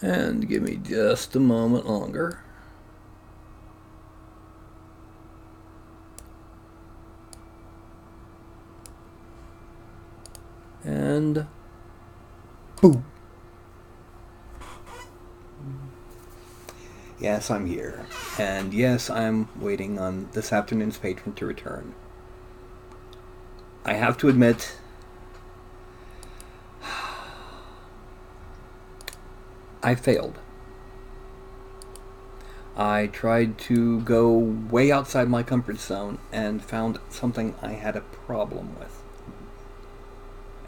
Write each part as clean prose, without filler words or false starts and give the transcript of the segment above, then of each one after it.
And give me just a moment longer. And boom. Yes, I'm here. And yes, I'm waiting on this afternoon's patron to return. I have to admit, I failed. I tried to go way outside my comfort zone and found something I had a problem with.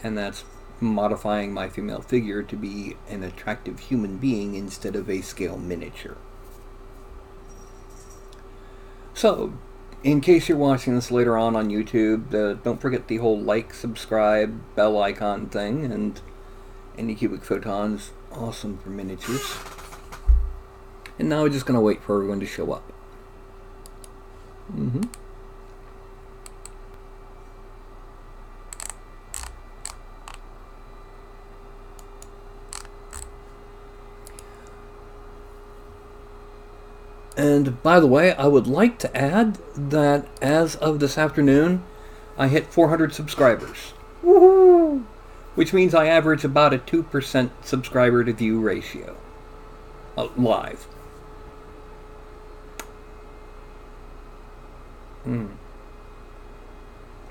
And that's modifying my female figure to be an attractive human being instead of a scale miniature. So, in case you're watching this later on YouTube, don't forget the whole like, subscribe, bell icon thing, and any cubic photons, awesome for miniatures. And now we're just going to wait for everyone to show up. And by the way, I would like to add that as of this afternoon, I hit 400 subscribers. Woohoo! Which means I average about a 2% subscriber to view ratio. Live.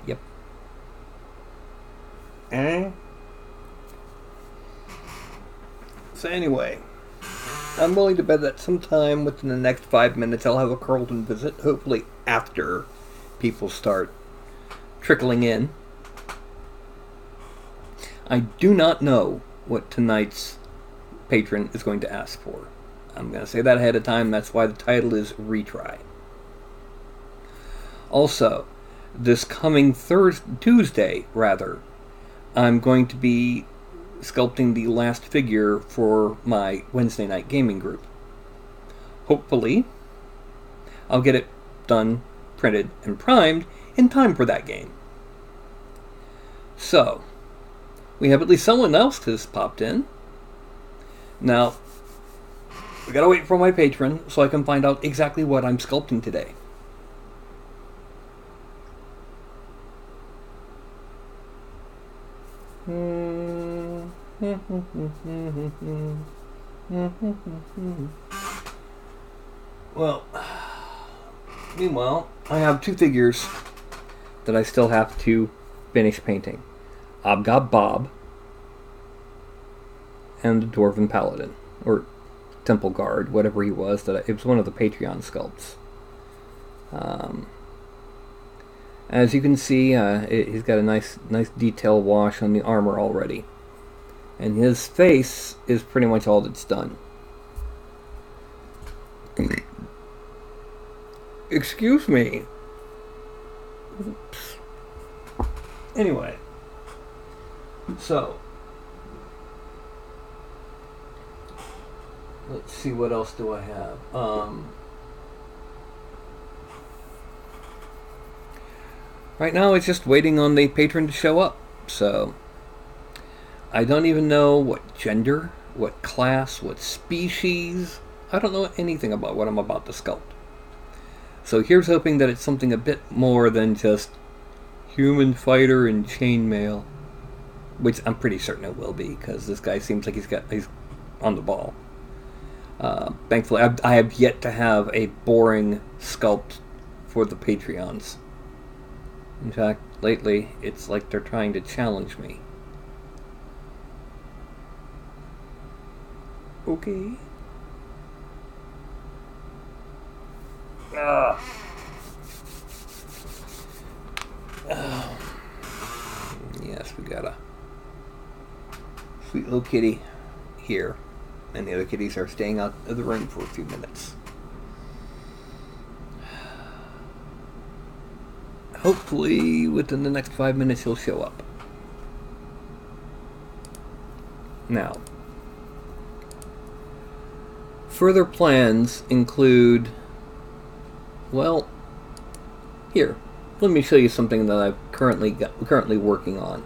Yep. So anyway, I'm willing to bet that sometime within the next 5 minutes I'll have a Carlton visit, hopefully after people start trickling in. I do not know what tonight's patron is going to ask for. I'm going to say that ahead of time, that's why the title is Retry. Also, this coming Tuesday, I'm going to be sculpting the last figure for my Wednesday night gaming group. Hopefully, I'll get it done, printed, and primed in time for that game. So, we have at least someone else who's popped in. Now, we gotta wait for my patron so I can find out exactly what I'm sculpting today. Well, meanwhile, I have two figures that I still have to finish painting. I've got Bob and the Dwarven Paladin, or Temple Guard, whatever he was. It was one of the Patreon sculpts. As you can see, he's got a nice detail wash on the armor already. And his face is pretty much all that's done. Excuse me. Oops. Anyway. So. Let's see, what else do I have? Right now it's just waiting on the patron to show up. So. I don't even know what gender, what class, what species. I don't know anything about what I'm about to sculpt. So here's hoping that it's something a bit more than just human fighter in chainmail. Which I'm pretty certain it will be, because this guy seems like he's on the ball. Thankfully, I have yet to have a boring sculpt for the Patreons. In fact, lately, it's like they're trying to challenge me. Okay. Yes, we got a sweet little kitty here. And the other kitties are staying out of the ring for a few minutes. Hopefully, within the next 5 minutes, he'll show up. Now, further plans include, well, here, let me show you something that I've currently working on.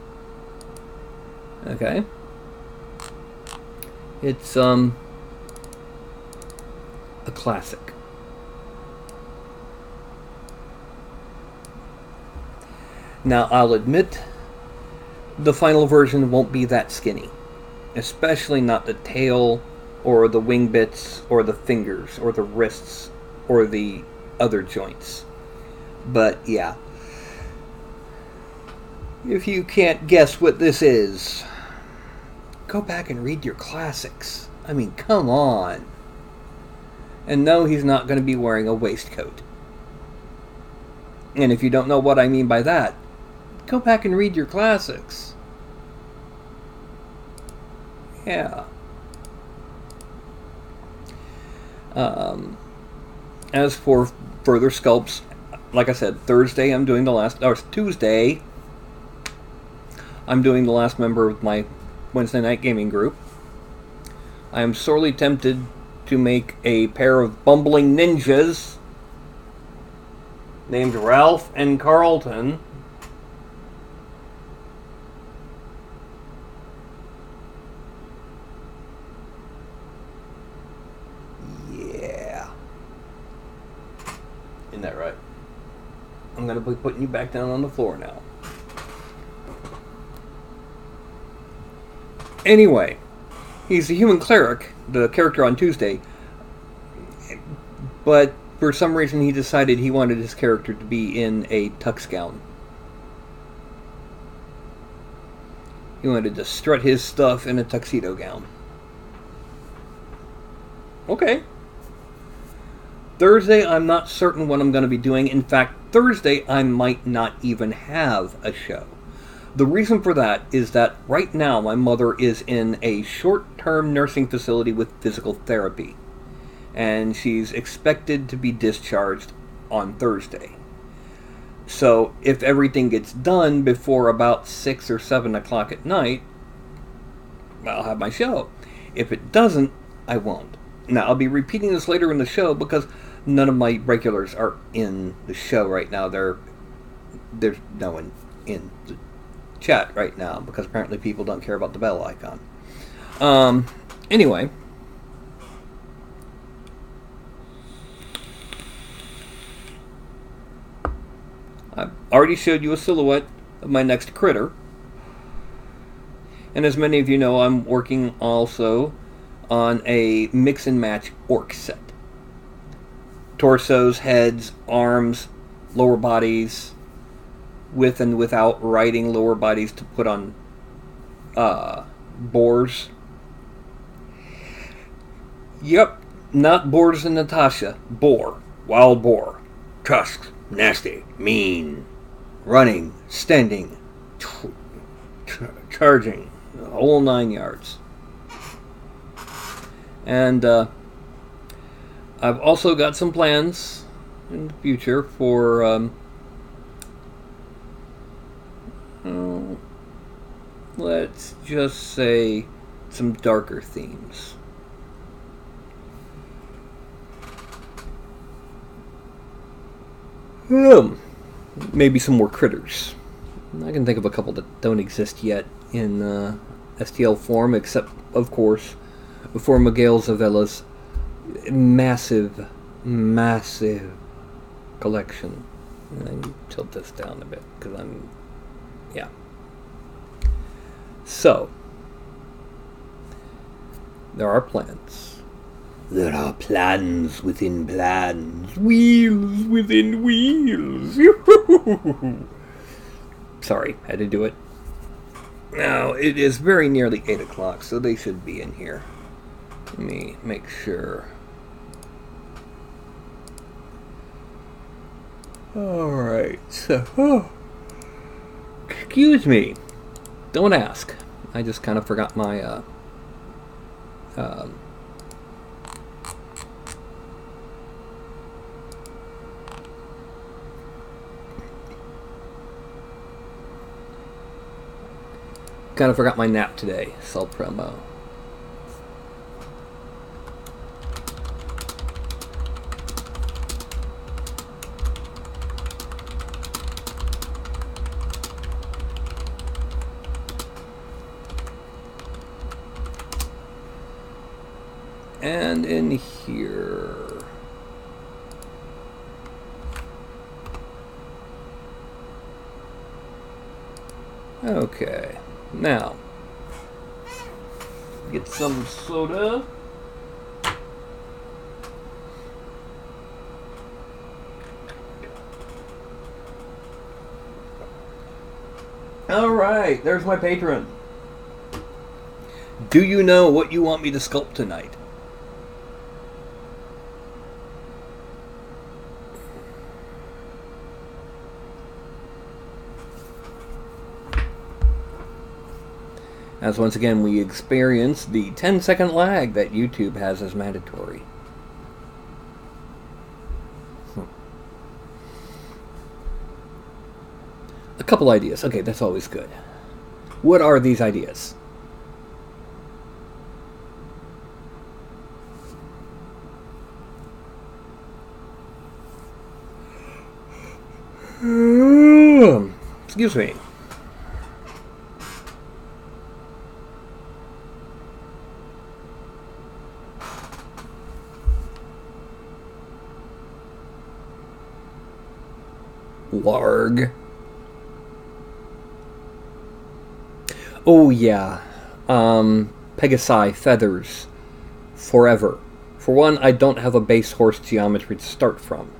Okay? It's Classic. Now, I'll admit, the final version won't be that skinny. Especially not the tail, or the wing bits, or the fingers, or the wrists, or the other joints. But, yeah. If you can't guess what this is, go back and read your classics. I mean, come on. And no, he's not going to be wearing a waistcoat. And if you don't know what I mean by that, go back and read your classics. Yeah. As for further sculpts, like I said, Thursday I'm doing the last, or Tuesday, I'm doing the last member of my Wednesday night gaming group. I am sorely tempted to make a pair of bumbling ninjas named Ralph and Carlton. Yeah. Isn't that right? I'm going to be putting you back down on the floor now. Anyway, he's a human cleric, the character on Tuesday, but for some reason he decided he wanted his character to be in a tux gown. He wanted to strut his stuff in a tuxedo gown. Okay. Thursday, I'm not certain what I'm going to be doing. In fact, Thursday, I might not even have a show. The reason for that is that right now my mother is in a short-term nursing facility with physical therapy. And she's expected to be discharged on Thursday. So if everything gets done before about 6 or 7 o'clock at night, I'll have my show. If it doesn't, I won't. Now, I'll be repeating this later in the show because none of my regulars are in the show right now. There's no one in the chat right now because apparently people don't care about the bell icon. Anyway, I've already showed you a silhouette of my next critter, and as many of you know, I'm working also on a mix and match orc set. Torsos, heads, arms, lower bodies, with and without riding lower bodies to put on boars. Yep, not boars and Natasha. Boar. Wild boar. Tusks. Nasty. Mean. Running. Standing. Charging. The whole 9 yards. And I've also got some plans in the future for let's just say some darker themes. Maybe some more critters. I can think of a couple that don't exist yet in STL form, except, of course, for Miguel Zavella's massive collection. And I tilt this down a bit because yeah. So, there are plans. There are plans within plans. Wheels within wheels. Sorry, had to do it. Now, it is very nearly 8 o'clock, so they should be in here. Let me make sure. Alright, so... excuse me. Don't ask. I just kind of forgot my... kind of forgot my nap today. Self-promo. And in here... Okay, now get some soda. Alright, there's my patron. Do you know what you want me to sculpt tonight? As once again we experience the 10-second lag that YouTube has as mandatory. A couple ideas. Okay, that's always good. What are these ideas? Excuse me. Larg. Oh yeah. Pegasi feathers. Forever. For one, I don't have a base horse geometry to start from.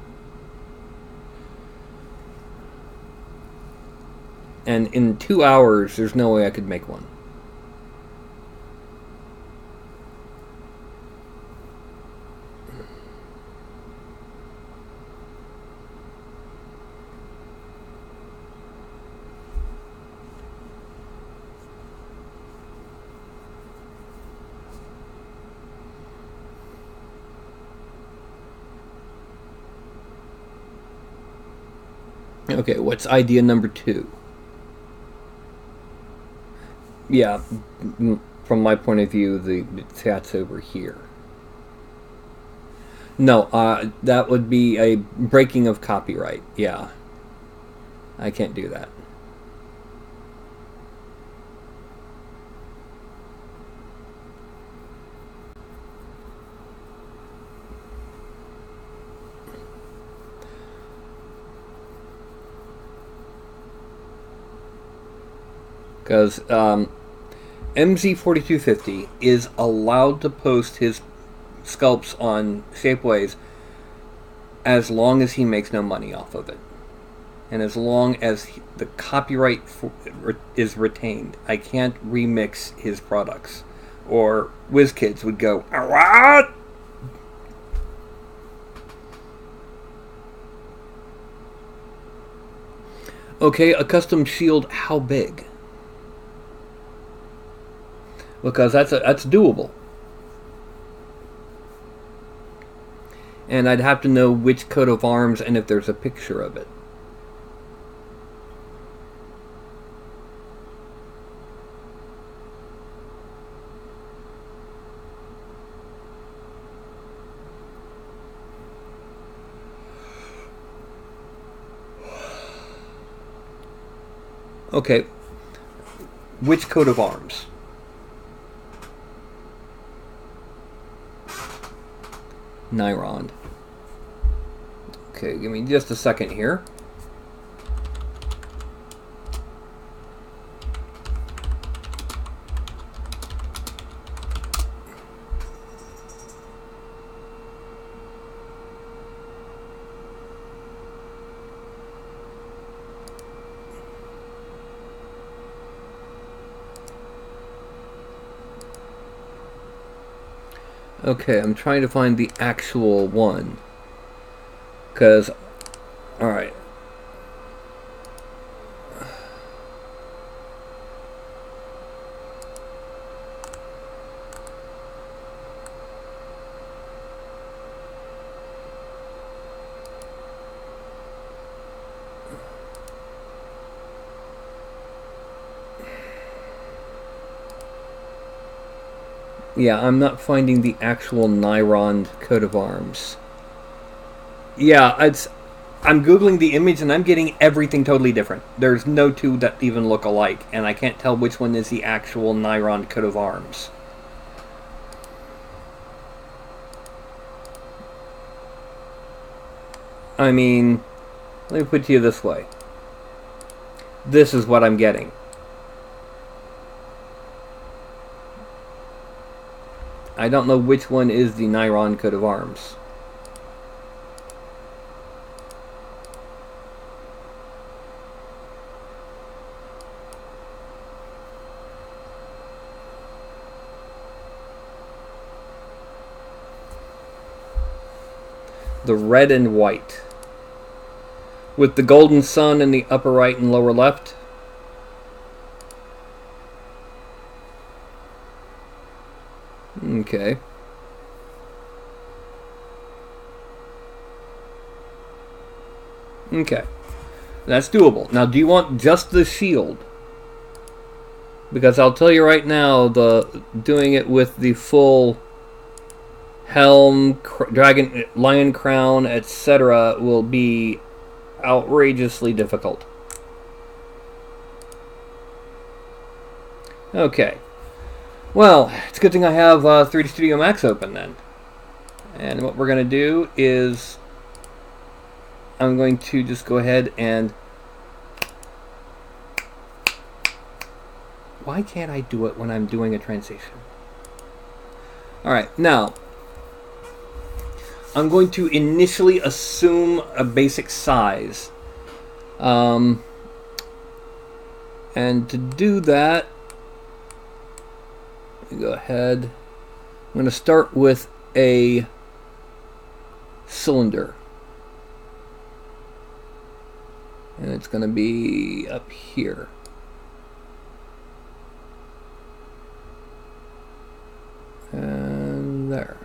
And in 2 hours, there's no way I could make one. Okay, what's idea number 2? Yeah, from my point of view, the cat's over here. No, that would be a breaking of copyright. Yeah. I can't do that. Because MZ4250 is allowed to post his sculpts on Shapeways as long as he makes no money off of it. And as long as the copyright is retained. I can't remix his products. Or WizKids would go, what? Okay, a custom shield, how big? Because that's doable. And I'd have to know which coat of arms and if there's a picture of it. Okay. Which coat of arms? Nyrond. Okay, give me just a second here. Okay, I'm trying to find the actual one. Because, alright. Yeah, I'm not finding the actual Nyrond coat of arms. Yeah, I'm Googling the image and I'm getting everything totally different. There's no two that even look alike, and I can't tell which one is the actual Nyrond coat of arms. I mean, let me put it to you this way. This is what I'm getting. I don't know which one is the Nairon coat of arms. The red and white, with the golden sun in the upper right and lower left. Okay. Okay. That's doable. Now, do you want just the shield? Because I'll tell you right now, doing it with the full helm, dragon, lion crown, etc. will be outrageously difficult. Okay. Well, it's a good thing I have 3D Studio Max open then. And what we're going to do is I'm going to just go ahead and... Why can't I do it when I'm doing a transition? Alright, now I'm going to initially assume a basic size. And to do that, go ahead. I'm going to start with a cylinder. And it's going to be up here. And there.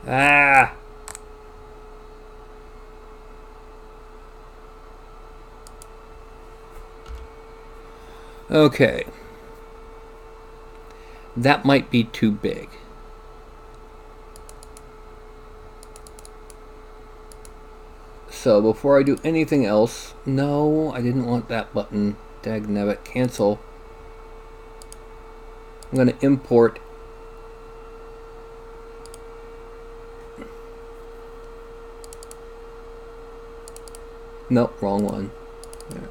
Ah! Okay. That might be too big. So before I do anything else, no, I didn't want that button. Dagnabbit, cancel. I'm going to import nope, wrong one. There.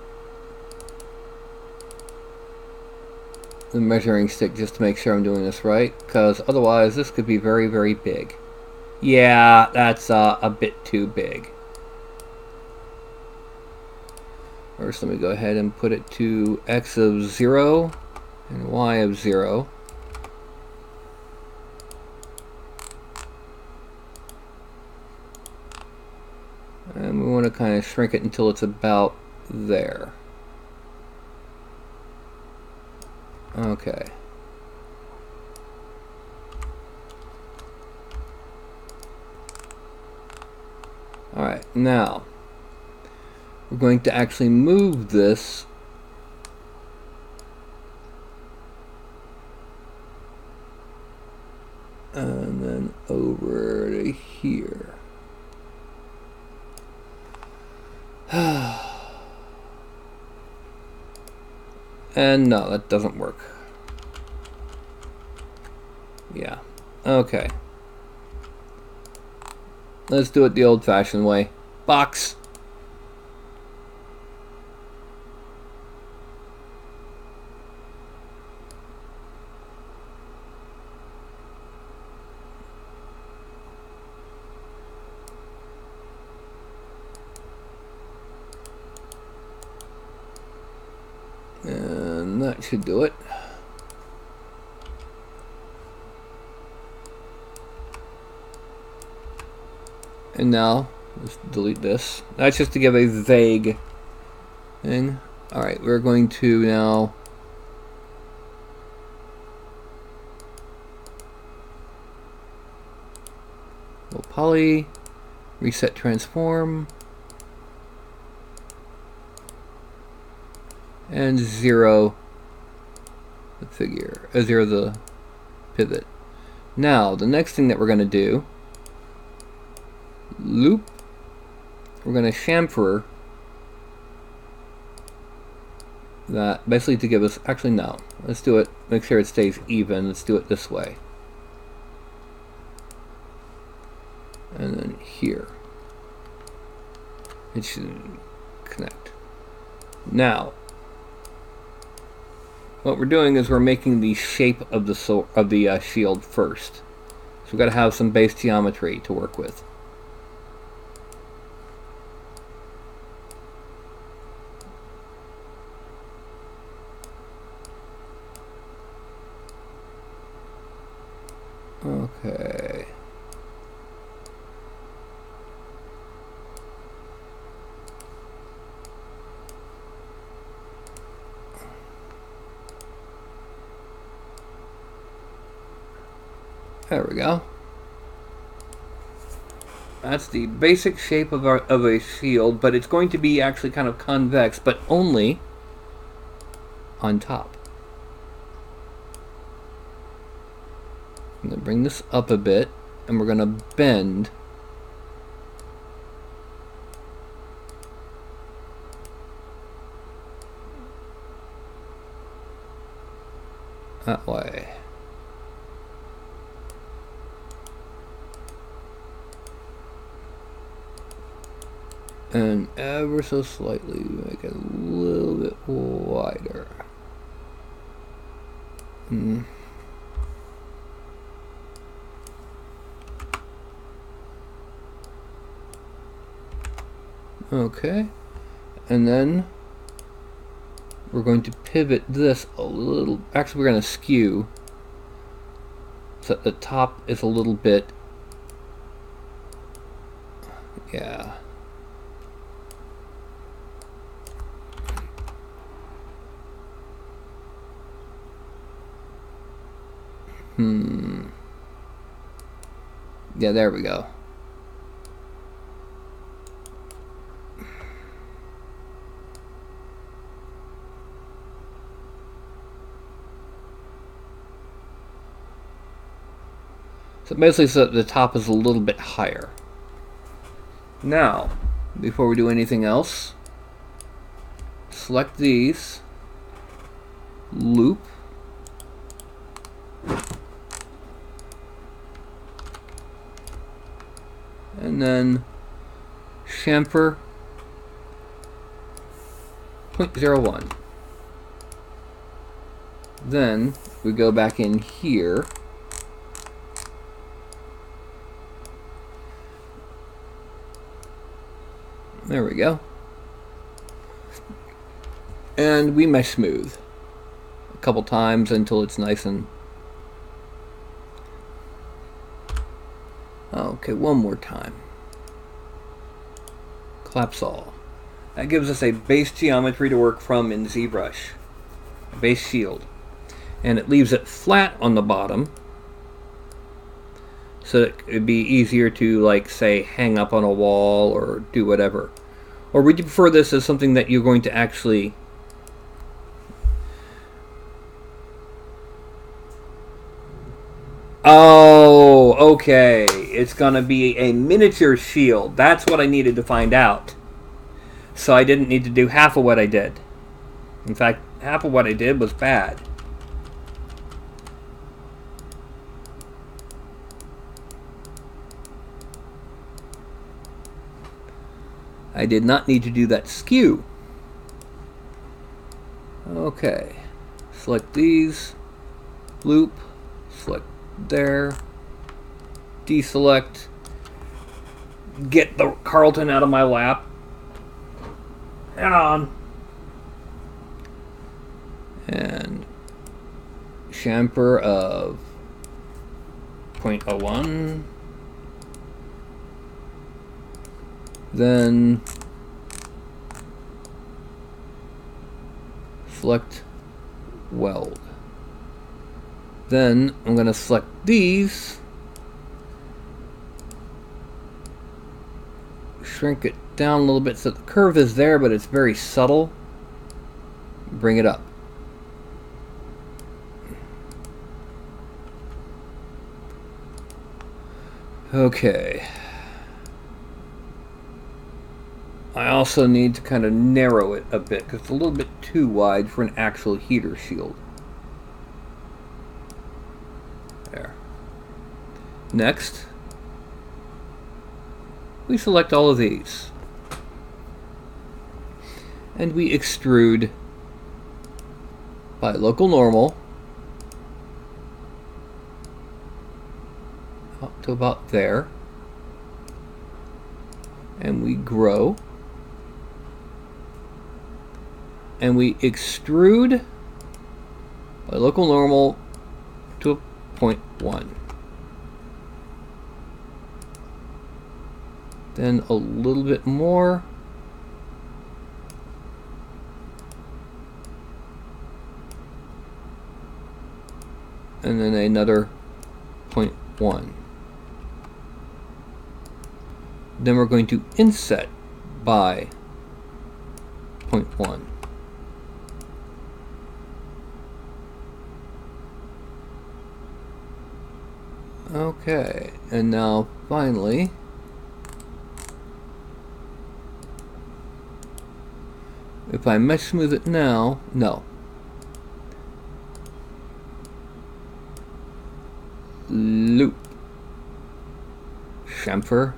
The measuring stick just to make sure I'm doing this right, because otherwise this could be very, very big. Yeah, that's a bit too big. First, let me go ahead and put it to X of 0 and Y of 0. And we want to kind of shrink it until it's about there. Okay. Alright, now we're going to actually move this and then over to here. And no, that doesn't work. Yeah. Okay. Let's do it the old-fashioned way. Box. And that should do it. And now, let's delete this. That's just to give a vague thing. Alright, we're going to now go poly, reset transform, and 0 the figure, 0 the pivot. Now, the next thing that we're going to do, loop, we're going to chamfer that, basically to give us, actually no, let's do it, make sure it stays even, let's do it this way. And then here. It should connect. Now, what we're doing is we're making the shape of the shield first. So we've got to have some base geometry to work with. Okay. There we go. That's the basic shape of a shield, but it's going to be actually kind of convex, but only on top. I'm going to bring this up a bit, and we're going to bend that way. And ever so slightly make it a little bit wider. Okay, and then we're going to pivot this a little. Actually, we're going to skew so that the top is a little bit, yeah. Yeah, there we go. So basically, so the top is a little bit higher. Now, before we do anything else, select these, loop, and then chamfer 0.01. Then we go back in here. There we go. And we mesh smooth a couple times until it's nice and... Okay, one more time. Collapse all. That gives us a base geometry to work from in ZBrush. A base shield. And it leaves it flat on the bottom, so that it'd be easier to, like, say, hang up on a wall or do whatever. Or would you prefer this as something that you're going to actually... Oh, okay. It's going to be a miniature shield. That's what I needed to find out. So I didn't need to do half of what I did. In fact, half of what I did was bad. I did not need to do that skew. Okay. Select these. Loop. Select there. Deselect. Get the Carlton out of my lap. And on. And chamfer of 0.01. Then select weld. Then I'm going to select these, shrink it down a little bit so the curve is there, but it's very subtle. Bring it up. Okay. I also need to kind of narrow it a bit because it's a little bit too wide for an actual heater shield. There. Next, we select all of these. and we extrude by local normal up to about there, and we grow, and we extrude by local normal to a 0.1. Then a little bit more. And then another 0.1. Then we're going to inset by 0.1. Okay, and now finally, if I mesh smooth it now, no. Loop. Chamfer.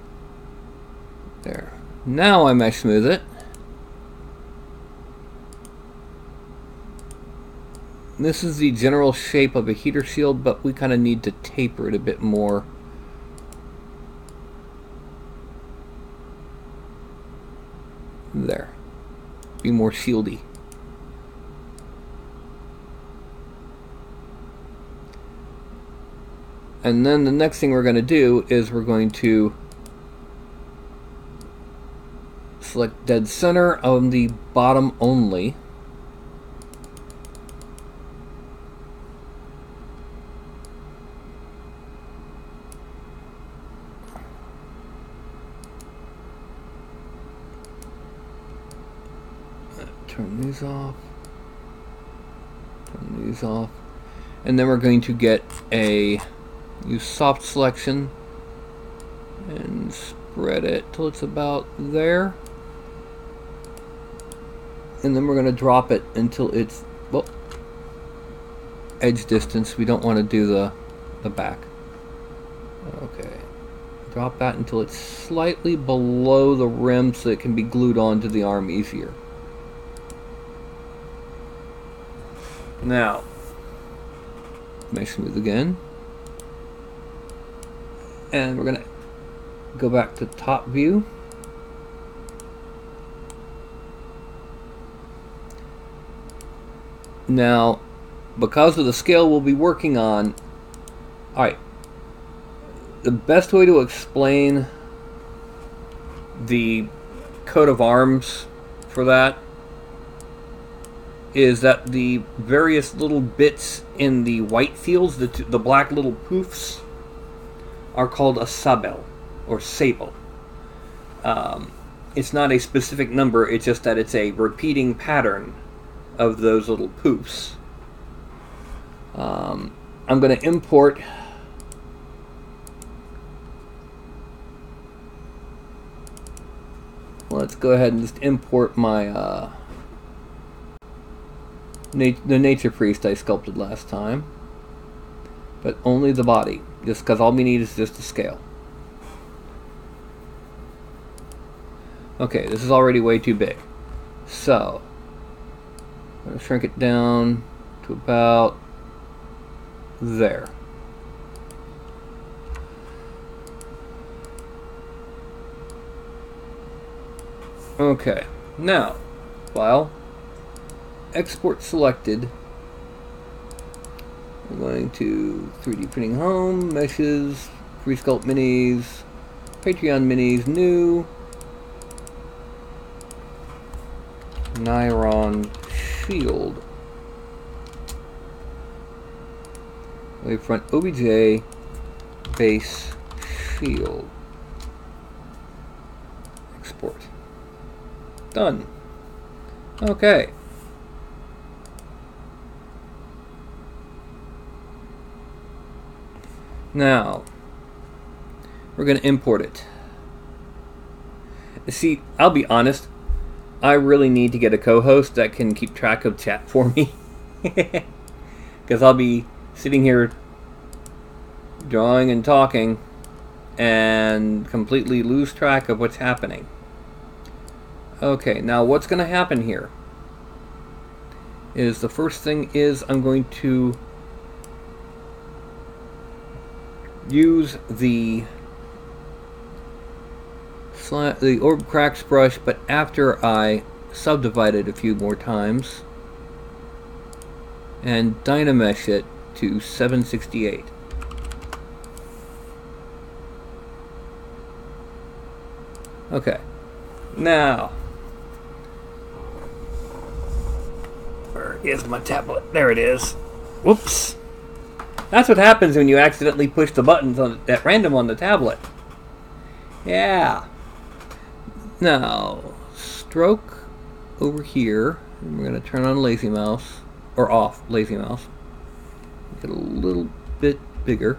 There. Now I mesh smooth it. This is the general shape of a heater shield, but we kind of need to taper it a bit more. There. Be more shieldy. And then the next thing we're going to do is we're going to select dead center on the bottom only. Turn these off. Turn these off. And then we're going to get a use soft selection and spread it till it's about there. And then we're going to drop it until it's, well, edge distance. We don't want to do the back. Okay. Drop that until it's slightly below the rim so it can be glued onto the arm easier. Now, mesh smooth again. And we're going to go back to top view. Now, because of the scale we'll be working on, alright, the best way to explain the coat of arms for that is that the various little bits in the white fields, the black little poofs, are called a sabel, or sable. It's not a specific number, it's just that it's a repeating pattern of those little poofs. I'm going to import let's go ahead and just import my the nature priest I sculpted last time, but only the body, just because all we need is just the scale. Okay, this is already way too big, so I'm going to shrink it down to about there. Okay, now, file, export selected. We're going to 3D printing home, meshes, free sculpt minis, Patreon minis, new, Nylon shield, wavefront OBJ, base shield, export. Done. Okay. Now, we're going to import it. See, I'll be honest, I really need to get a co-host that can keep track of chat for me. Because I'll be sitting here drawing and talking and completely lose track of what's happening. Okay, now what's going to happen here is the first thing is I'm going to use the orb cracks brush, but after I subdivide it a few more times and dynamesh it to 768. Okay, now where is my tablet? There it is. Whoops. That's what happens when you accidentally push the buttons at random on the tablet. Yeah. Now, stroke over here. And we're going to turn on lazy mouse, or off lazy mouse. Get a little bit bigger.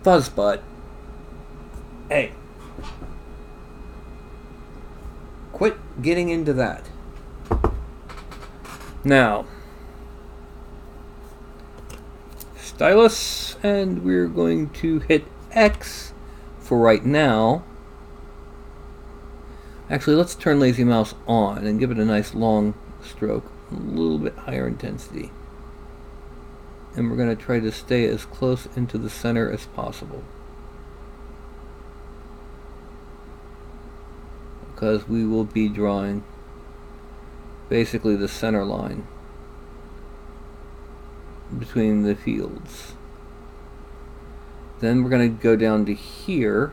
Fuzz butt. Hey. Quit getting into that. Now, stylus, and we're going to hit X for right now. Actually, let's turn lazy mouse on and give it a nice long stroke, a little bit higher intensity. And we're going to try to stay as close into the center as possible, because we will be drawing basically the center line between the fields. Then we're going to go down to here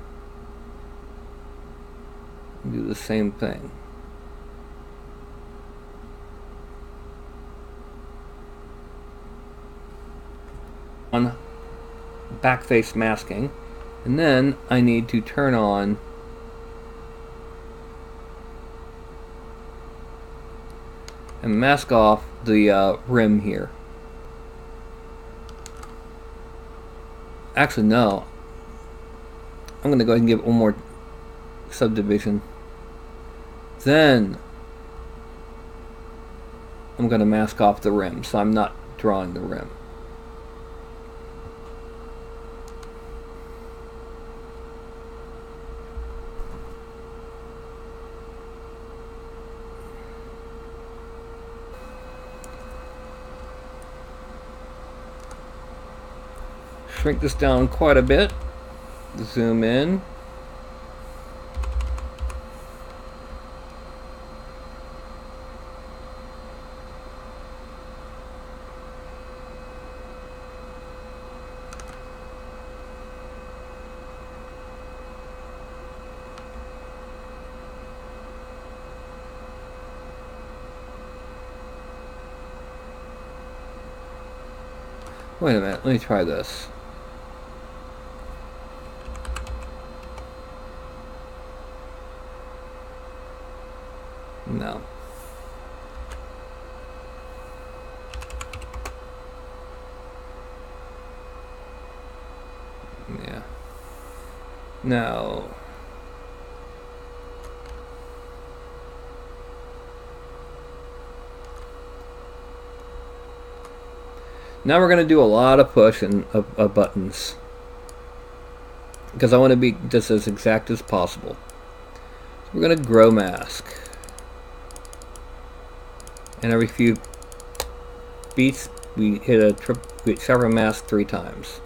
and do the same thing. On backface masking, and then I need to turn on and mask off the rim here. Actually, no. I'm going to go ahead and give it one more subdivision. Then I'm going to mask off the rim, so I'm not drawing the rim. Shrink this down quite a bit. Zoom in. Wait a minute, let me try this. No. Yeah. No. Now we're going to do a lot of pushing of buttons, because I want to be just as exact as possible. So we're going to grow mask. And every few beats, we hit we sharpen mask 3 times.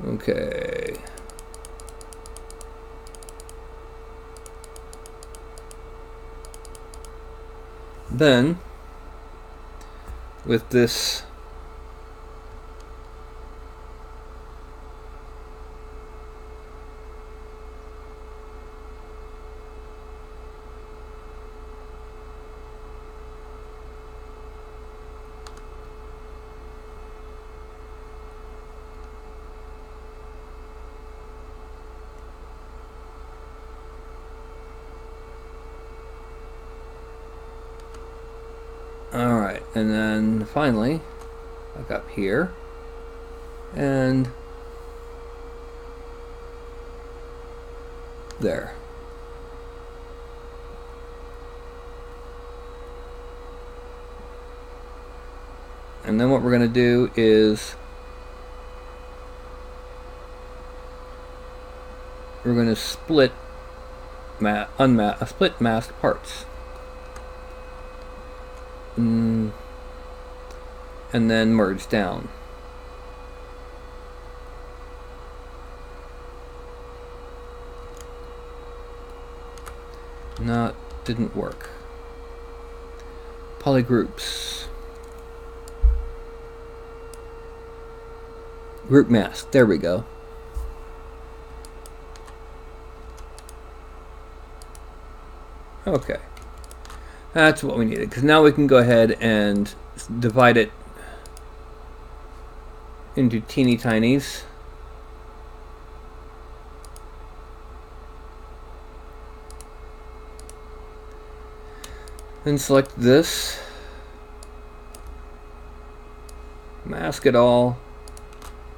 Okay. Then, with this alright, and then finally back up here and there. And then what we're going to do is we're going to split split masked parts. And then merge down. No, it didn't work. Polygroups. Group mask. There we go. Okay. That's what we needed, because now we can go ahead and divide it into teeny tinies. Then select this, mask it all,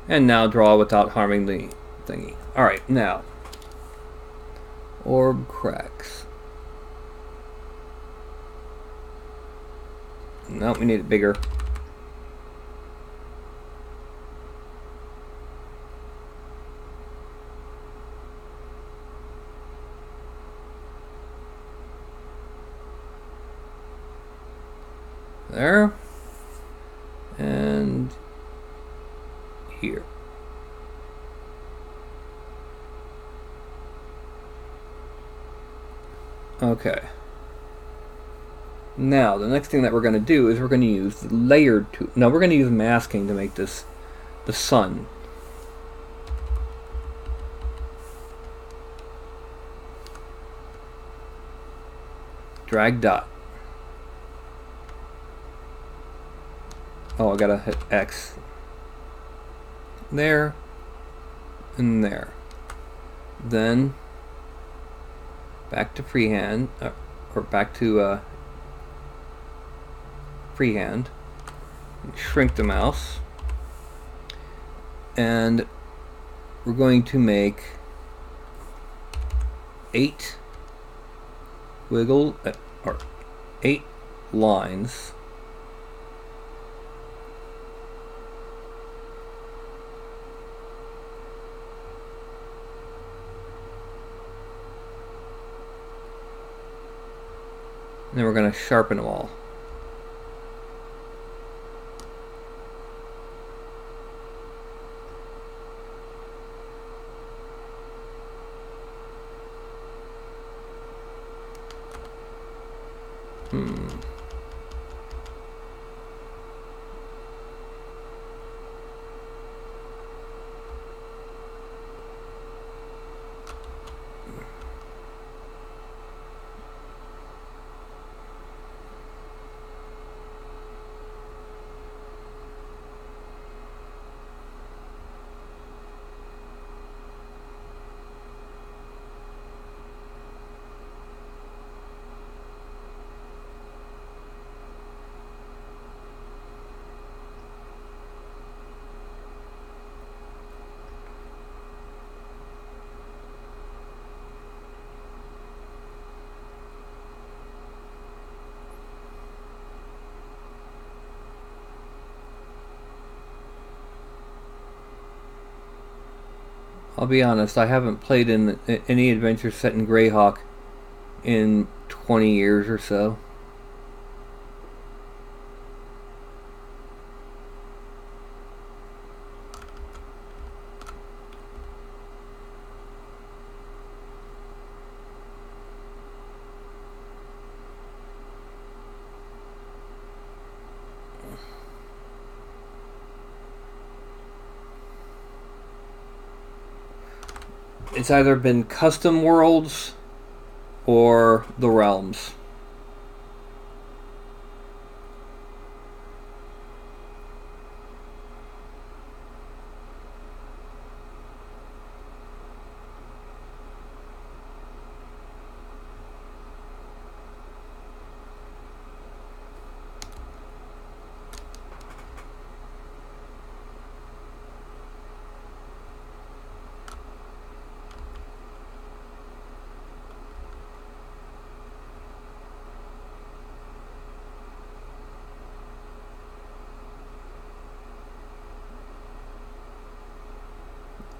and now draw without harming the thingy. Alright, now, orb cracks. No, we need it bigger. There. And here. Okay. Now, the next thing that we're going to do is we're going to use the layered tool. No, we're going to use masking to make this the sun. Drag dot. Oh, I gotta hit X. There. And there. Then back to freehand, or back to freehand. Shrink the mouse. And we're going to make 8 wiggle, or 8 lines. And then we're going to sharpen them all. I'll be honest, I haven't played in any adventure set in Greyhawk in 20 years or so. It's either been custom worlds or the realms.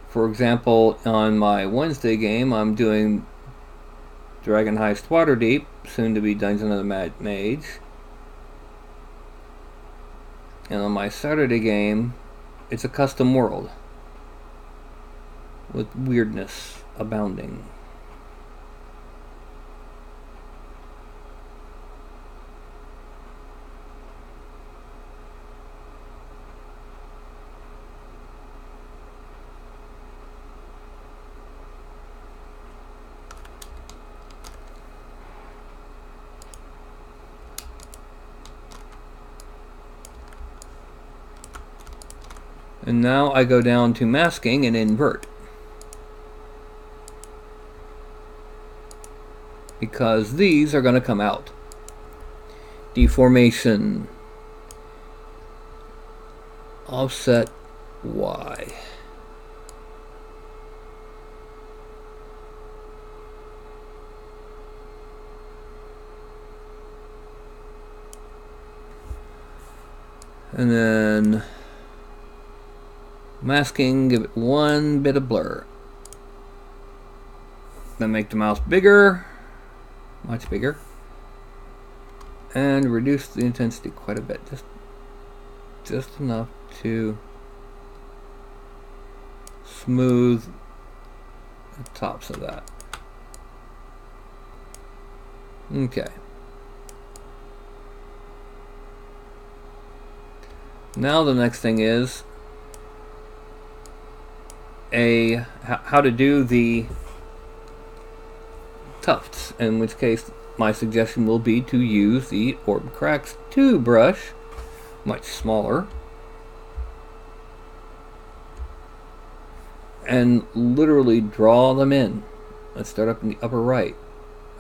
For example, on my Wednesday game, I'm doing Dragon Heist Waterdeep, soon to be Dungeon of the Mad Mage. And on my Saturday game, it's a custom world with weirdness abounding. And now I go down to masking and invert. Because these are going to come out. Deformation. Offset Y. And then masking, give it one bit of blur. Then make the mouse bigger, much bigger, and reduce the intensity quite a bit, just enough to smooth the tops of that. Okay. Now the next thing is how to do the tufts, in which case my suggestion will be to use the Orb Cracks 2 brush, much smaller, and literally draw them in. Let's start up in the upper right.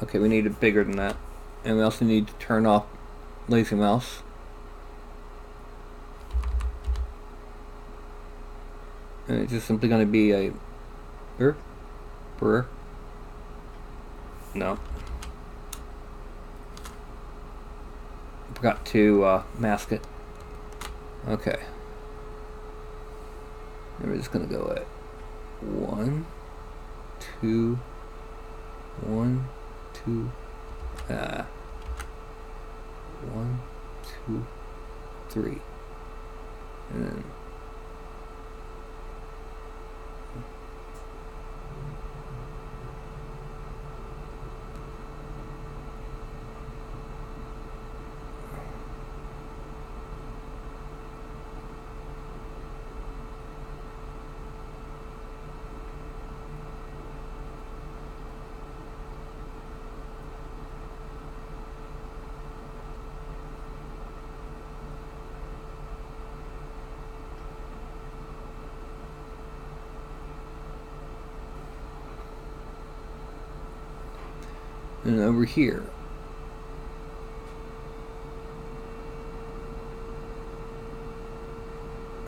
Okay, we need it bigger than that, and we also need to turn off Lazy Mouse. And it's just simply going to be a no. Forgot to mask it. Okay. And we're just going to go at 1, 2, 1, 2, 1, 2, 3, and then over here.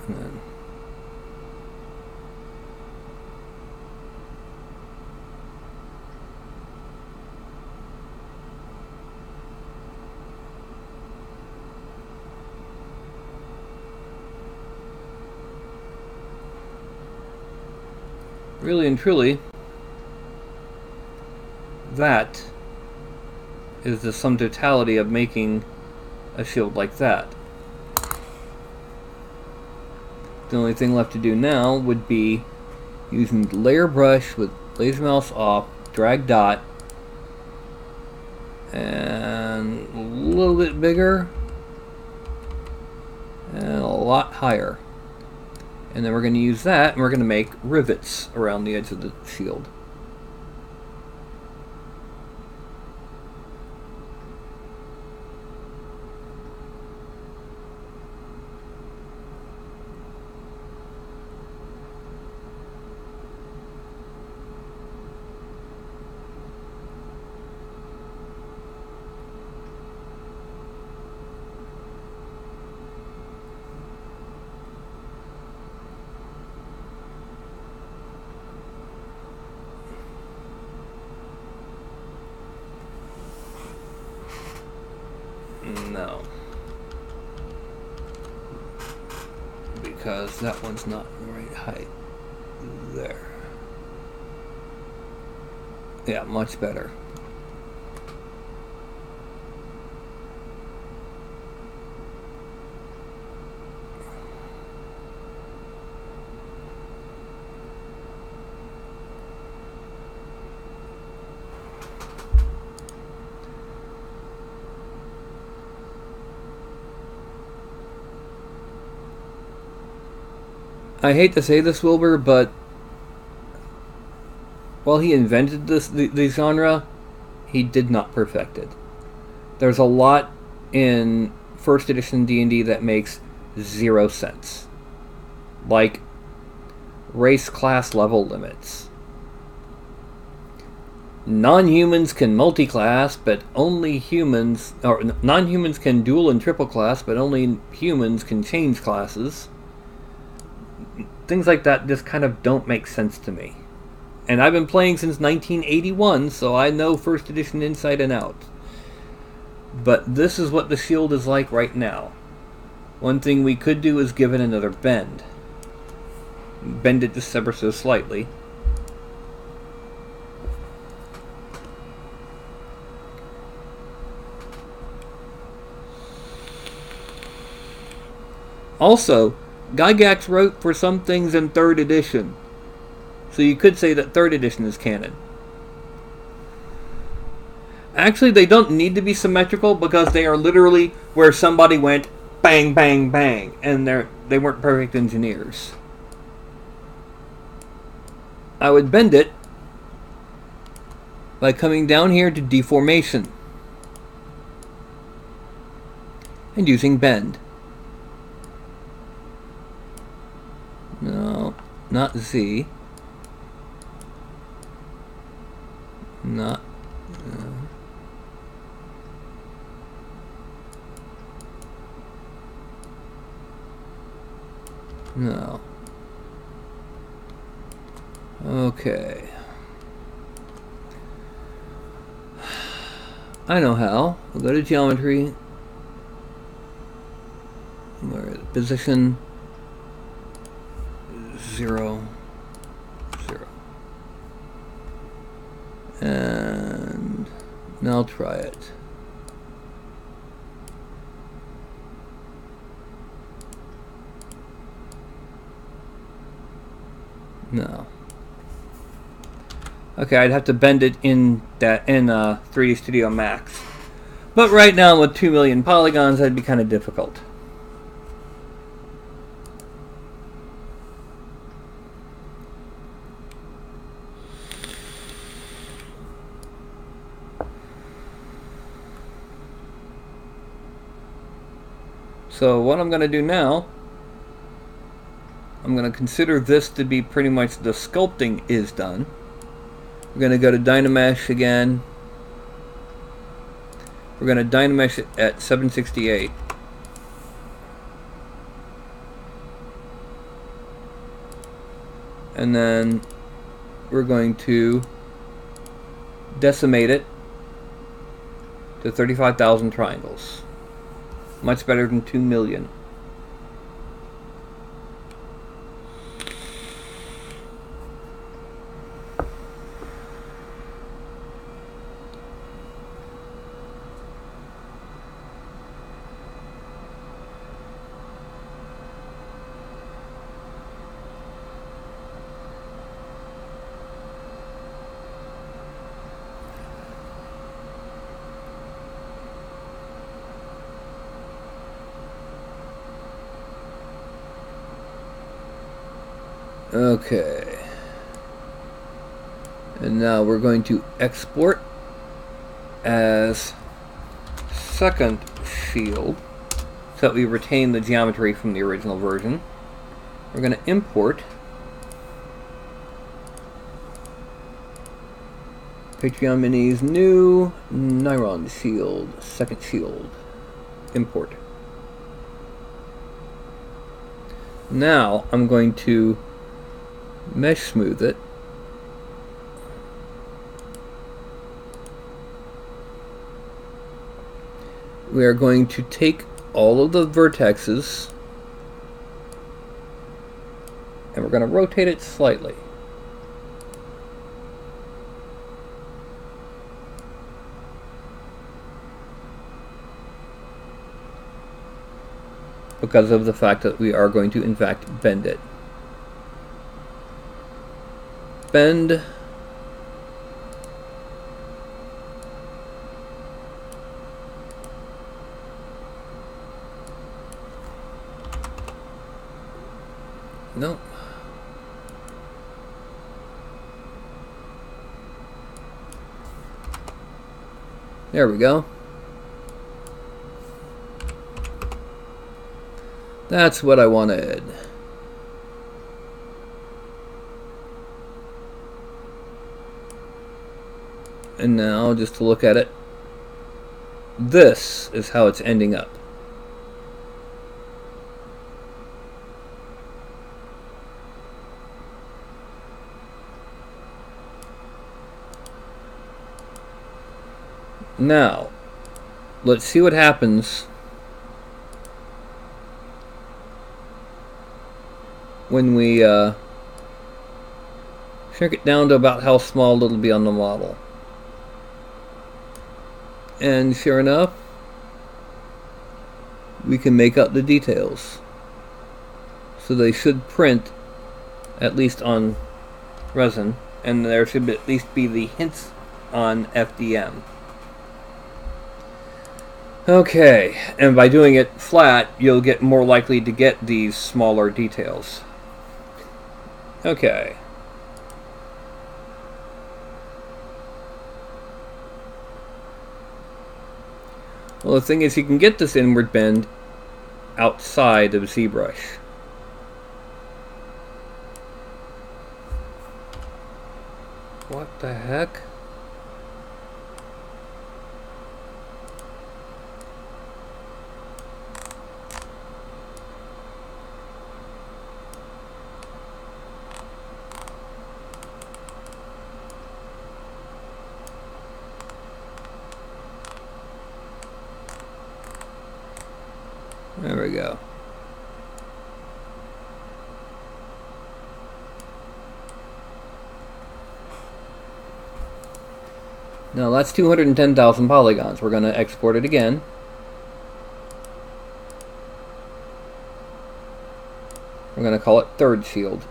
And then really and truly, that is the sum totality of making a shield like that. The only thing left to do now would be using the layer brush with laser mouse off, drag dot, and a little bit bigger and a lot higher. And then we're going to use that and we're going to make rivets around the edge of the shield. No, because that one's not the right height. There. Yeah, much better. I hate to say this, Wilbur, but while he invented the genre, he did not perfect it. There's a lot in first edition D&D that makes 0 sense. Like race class level limits. Non-humans can multi-class, but only humans... Or non-humans can dual and triple class, but only humans can change classes. Things like that just kind of don't make sense to me. And I've been playing since 1981, so I know first edition inside and out. But this is what the shield is like right now. One thing we could do is give it another bend. Bend it just ever so slightly. Also, Gygax wrote for some things in 3rd edition. So you could say that 3rd edition is canon. Actually, they don't need to be symmetrical because they are literally where somebody went bang, bang, bang, and they weren't perfect engineers. I would bend it by coming down here to deformation and using bend. No, not Z. Not... No. Okay. I know how. We'll go to geometry. Where is position 0, 0. And now I'll try it. No. Okay, I'd have to bend it in 3D Studio Max. But right now with 2 million polygons, that'd be kind of difficult. So what I'm going to do now, I'm going to consider this to be pretty much the sculpting is done. We're going to go to Dynamesh again. We're going to Dynamesh it at 768. And then we're going to decimate it to 35,000 triangles. Much better than 2 million. Okay. And now we're going to export as second shield so that we retain the geometry from the original version. We're going to import Patreon Minis new Nylon shield, second shield. Import. Now I'm going to mesh smooth it. We are going to take all of the vertexes And we're going to rotate it slightly. Because of the fact that we are going to, in fact, bend it. Bend. No. There we go. That's what I wanted. And now, just to look at it, this is how it's ending up. Now, let's see what happens when we shrink it down to about how small it'll be on the model. And sure enough, we can make out the details. So they should print, at least on resin, and there should at least be the hints on FDM. Okay, and by doing it flat, you'll get more likely to get these smaller details. Okay. Well, the thing is, you can get this inward bend outside of ZBrush. What the heck? There we go. Now that's 210,000 polygons. We're going to export it again. We're going to call it third shield.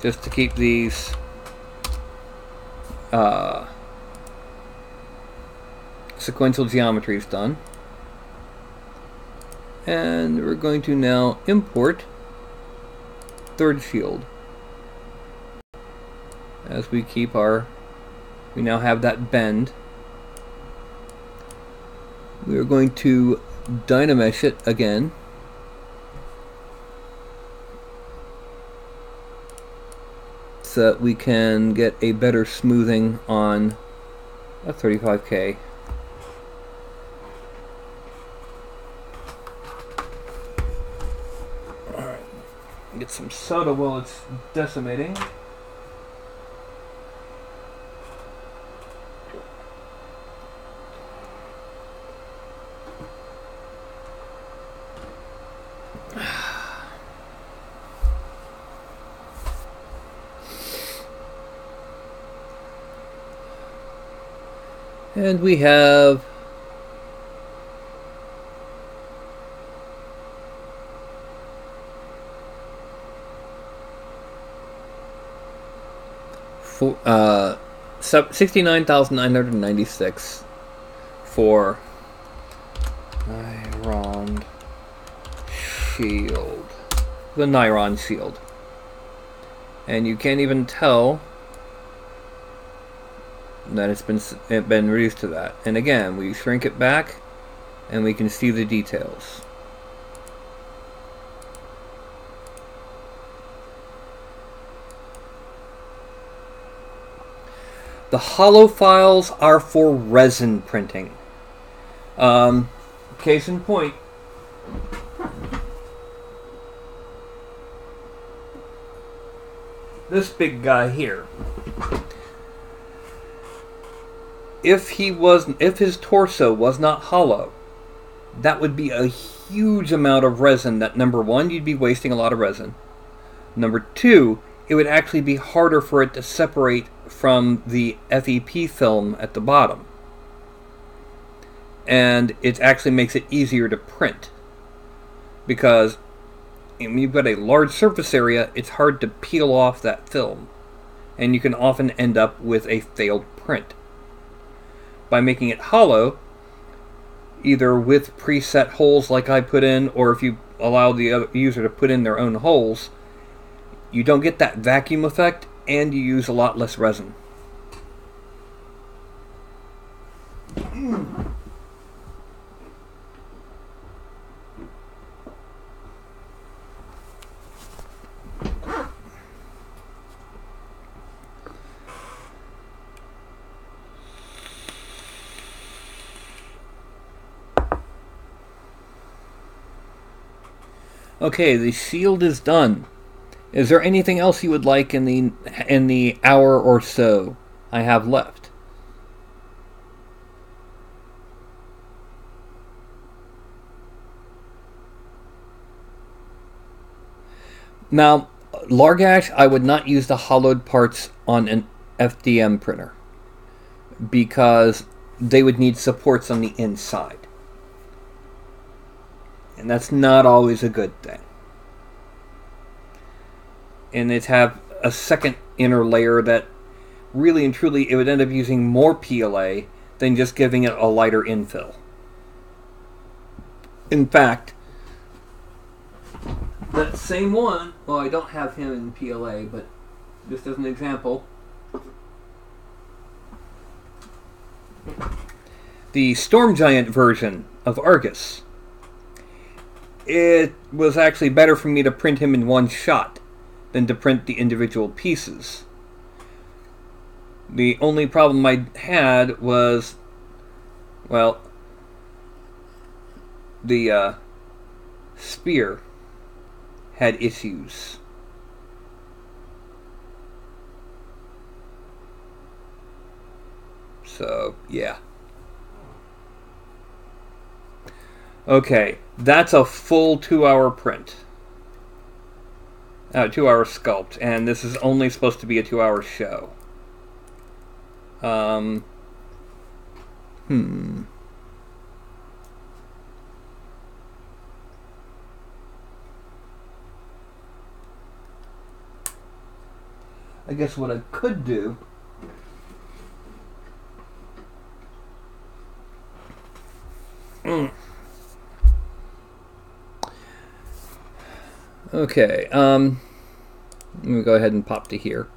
Just to keep these sequential geometries done. And we're going to now import third shield. As we keep our, we now have that bend. We are going to Dynamesh it again. So that we can get a better smoothing on a 35K. Alright, get some soda while it's decimating. And we have for 69,996 for Niron shield, the Niron shield, and you can't even tell that it's been reduced to that. And again, we shrink it back and we can see the details. The hollow files are for resin printing. Case in point, this big guy here. If his torso was not hollow, that would be a huge amount of resin that, number one, you'd be wasting a lot of resin. Number two, it would actually be harder for it to separate from the FEP film at the bottom. And it actually makes it easier to print. Because when you've got a large surface area, it's hard to peel off that film. And you can often end up with a failed print. By making it hollow, either with preset holes like I put in, or if you allow the other user to put in their own holes, you don't get that vacuum effect, and you use a lot less resin. Okay, the shield is done. Is there anything else you would like in the hour or so I have left? Now, Largash, I would not use the hollowed parts on an FDM printer because they would need supports on the inside. And that's not always a good thing. And it's have a second inner layer that really and truly it would end up using more PLA than just giving it a lighter infill. In fact, that same one, well, I don't have him in PLA, but just as an example, the Storm Giant version of Argus. It was actually better for me to print him in one shot than to print the individual pieces. The only problem I had was, well, the spear had issues. So, yeah. Okay, that's a full 2-hour print. 2-hour sculpt, and this is only supposed to be a 2-hour show. I guess what I could do okay, let me go ahead and pop to here.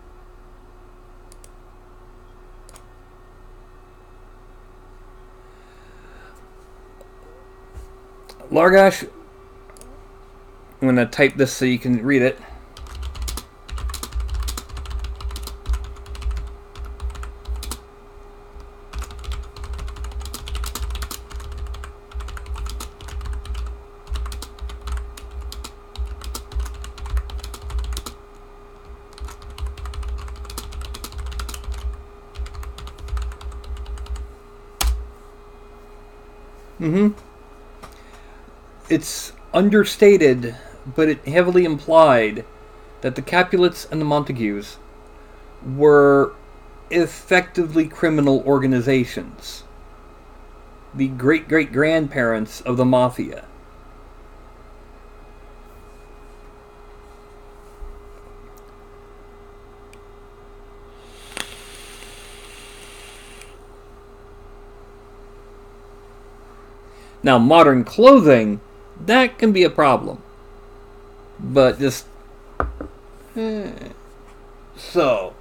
Largash, I'm going to type this so you can read it. It's understated, but it heavily implied that the Capulets and the Montagues were effectively criminal organizations. The great-great-grandparents of the Mafia. Now, modern clothing, that can be a problem. But just... So,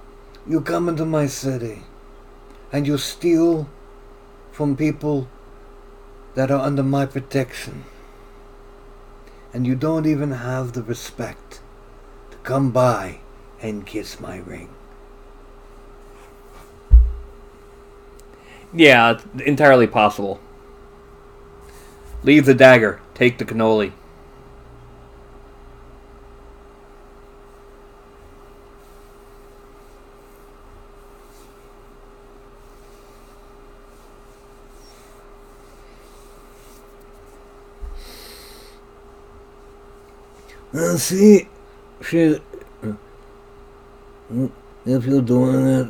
you come into my city, and you steal from people that are under my protection. And you don't even have the respect to come by and kiss my ring. Yeah, it's entirely possible. Leave the dagger. Take the cannoli. See, she, if you're doing it,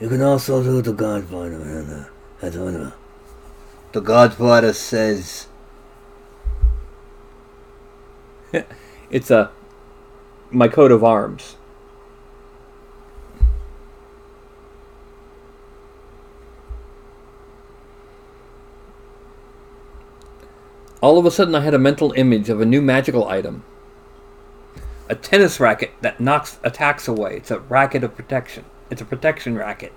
you can also do the Godfather. And that's what the Godfather says. It's my coat of arms. All of a sudden I had a mental image of a new magical item. A tennis racket that knocks attacks away. It's a racket of protection. It's a protection racket.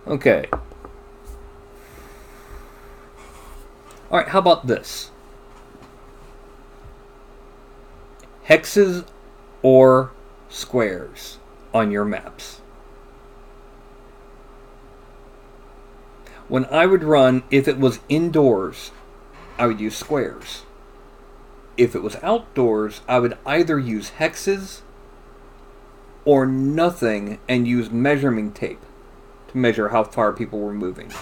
Okay. Alright, how about this? Hexes or squares on your maps. When I would run, if it was indoors, I would use squares. If it was outdoors, I would either use hexes or nothing and use measuring tape to measure how far people were moving.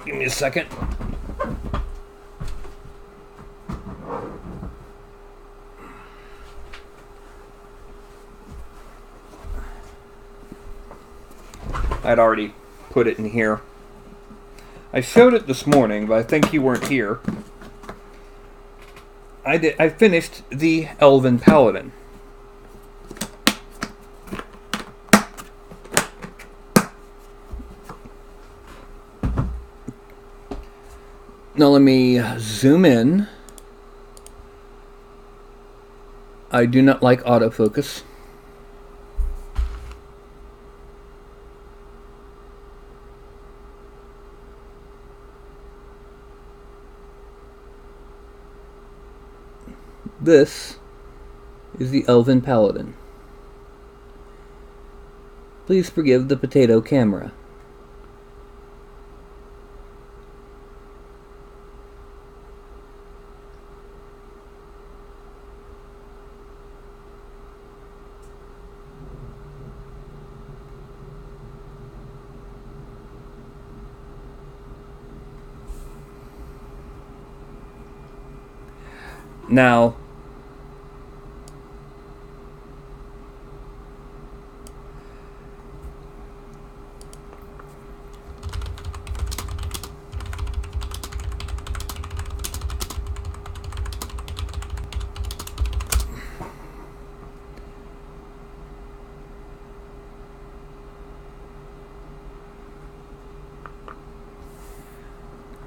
Give me a second. I'd already put it in here. I showed it this morning, but I think you weren't here. I finished the Elven Paladin. Now let me zoom in. I do not like autofocus. This is the Elven Paladin. Please forgive the potato camera. Now,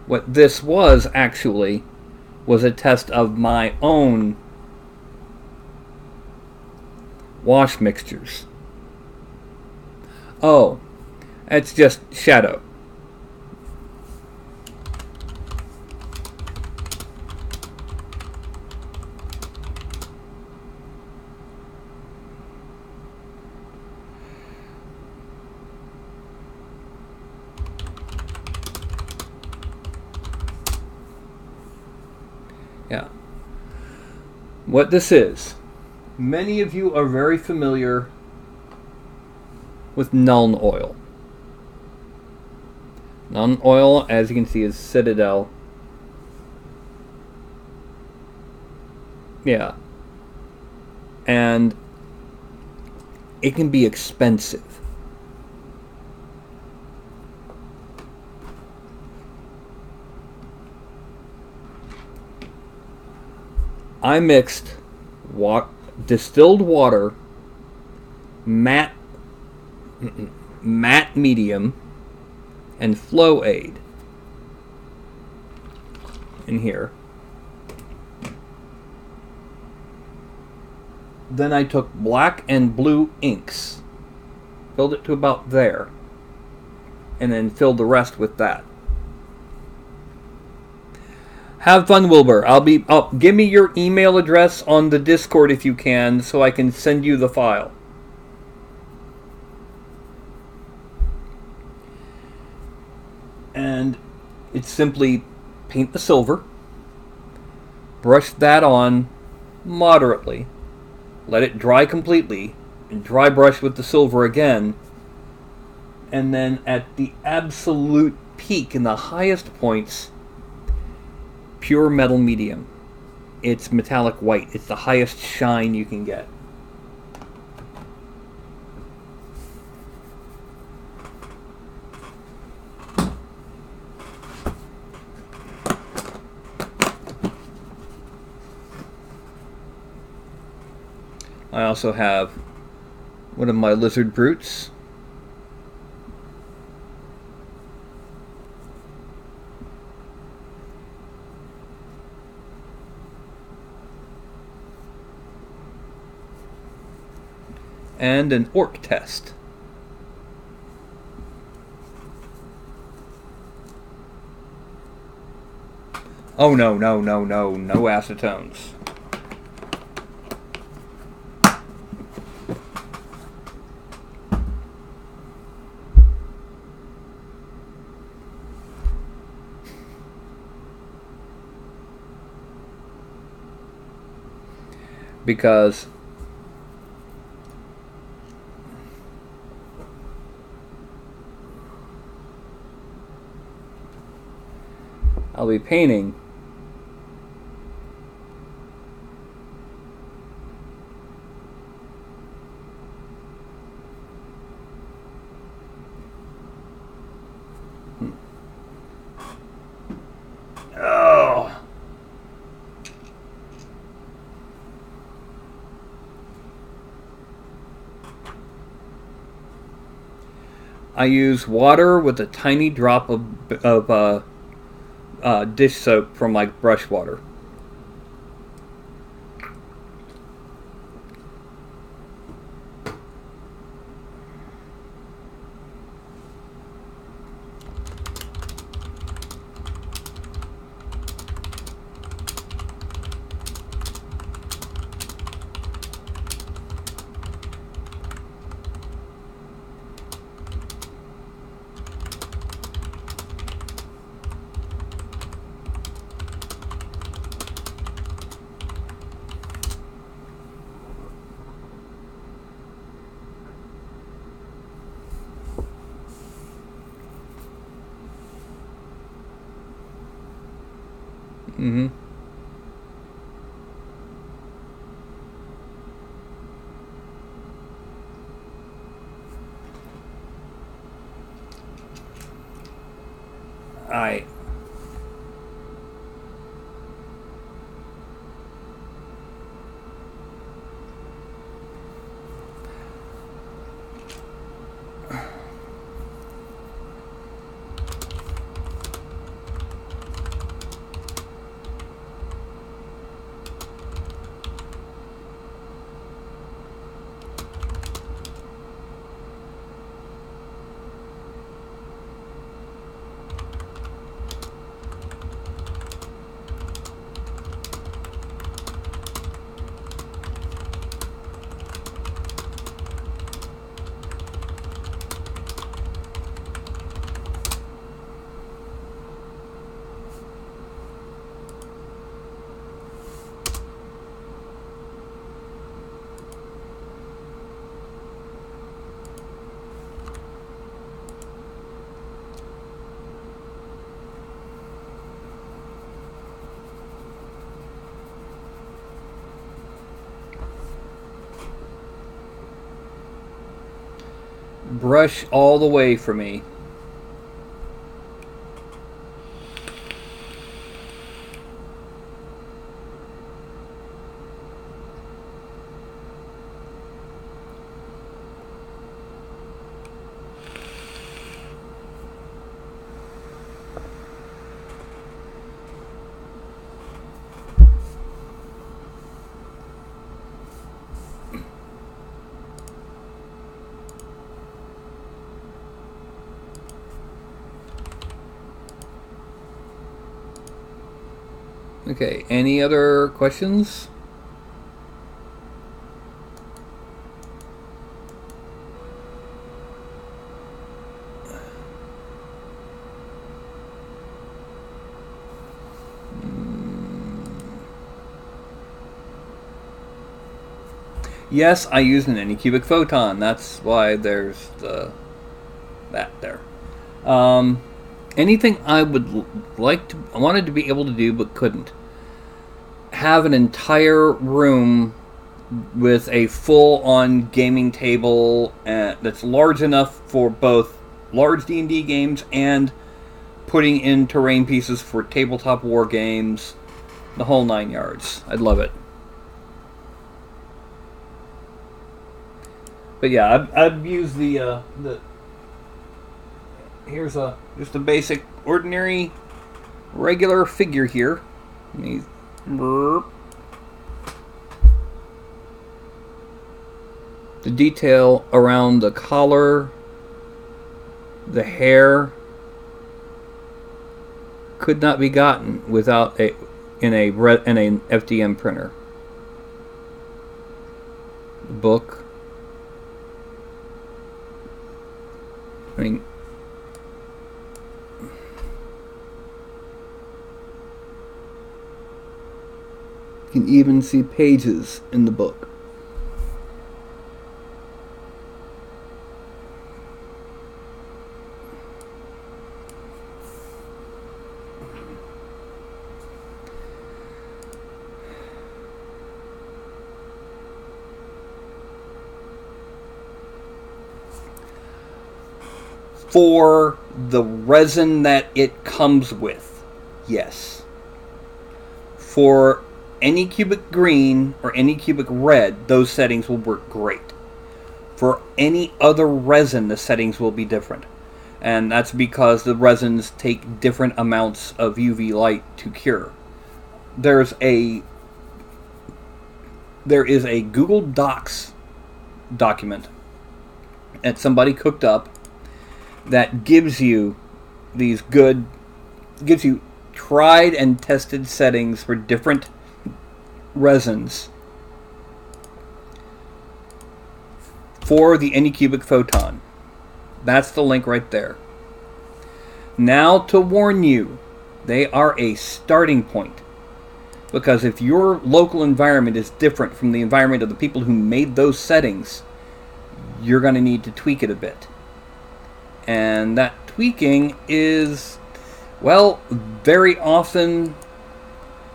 what this was actually was a test of my own wash mixtures. Oh, it's just shadow. Yeah. What this is, many of you are very familiar with Nuln Oil. Nuln Oil, as you can see, is Citadel. Yeah. And it can be expensive. I mixed distilled water, matte medium, and flow aid in here. Then I took black and blue inks, filled it to about there, and then filled the rest with that. Have fun, Wilbur. Give me your email address on the Discord if you can, so I can send you the file. And it's simply paint the silver, brush that on moderately, let it dry completely, and dry brush with the silver again, and then at the absolute peak, in the highest points, pure metal medium. It's metallic white. It's the highest shine you can get. I also have one of my lizard brutes. And an orc test. Oh no, no, no, no, no acetones. Because I'll be painting oh. I use water with a tiny drop of dish soap from my brush water. Mm-hmm. I brush all the way for me. Okay, any other questions? Yes, I use an anycubic photon. That's why there's that there. Anything I would I wanted to be able to do but couldn't. Have an entire room with a full-on gaming table that's large enough for both large D&D games and putting in terrain pieces for tabletop war games, the whole 9 yards. I'd love it. But yeah, I'd use the here's just a basic, ordinary, regular figure here. Let me burp. The detail around the collar, the hair, could not be gotten without an FDM printer. The book. I mean, you can even see pages in the book. For the resin that it comes with, yes. For any cubic green or any cubic red, those settings will work great. For any other resin, the settings will be different. And that's because the resins take different amounts of UV light to cure. There is a Google Docs document that somebody cooked up that gives you tried and tested settings for different resins for the anycubic photon. That's the link right there. Now, to warn you, they are a starting point. Because if your local environment is different from the environment of the people who made those settings, you're going to need to tweak it a bit. And that tweaking is, well, very often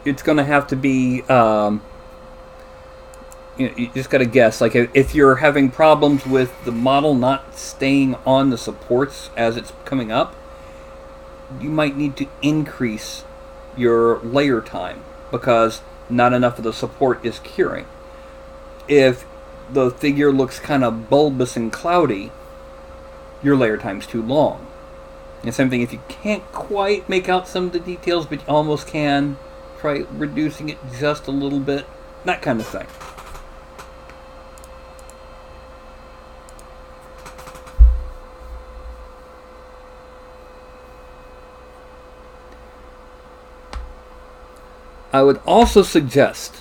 it's going to have to be, you just got to guess. Like if you're having problems with the model not staying on the supports as it's coming up, you might need to increase your layer time because not enough of the support is curing. If the figure looks kind of bulbous and cloudy, your layer time's too long. And same thing, if you can't quite make out some of the details, but you almost can, try reducing it just a little bit. That kind of thing. I would also suggest,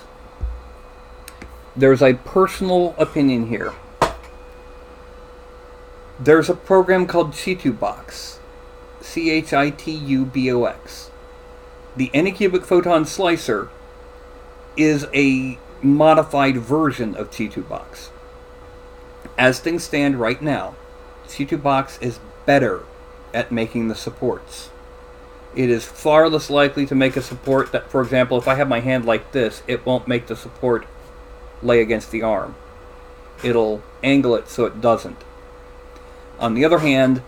there's a personal opinion here. There's a program called Chitubox. Chitubox. The anycubic photon slicer is a modified version of Chitubox. As things stand right now, Chitubox is better at making the supports. It is far less likely to make a support that, for example, if I have my hand like this, it won't make the support lay against the arm. It'll angle it so it doesn't. On the other hand,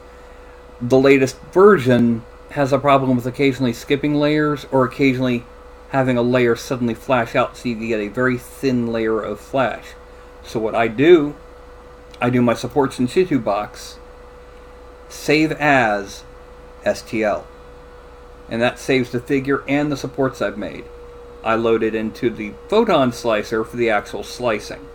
the latest version has a problem with occasionally skipping layers or occasionally having a layer suddenly flash out so you get a very thin layer of flash. So what I do my supports in Chitubox, save as STL. And that saves the figure and the supports I've made. I load it into the photon slicer for the actual slicing.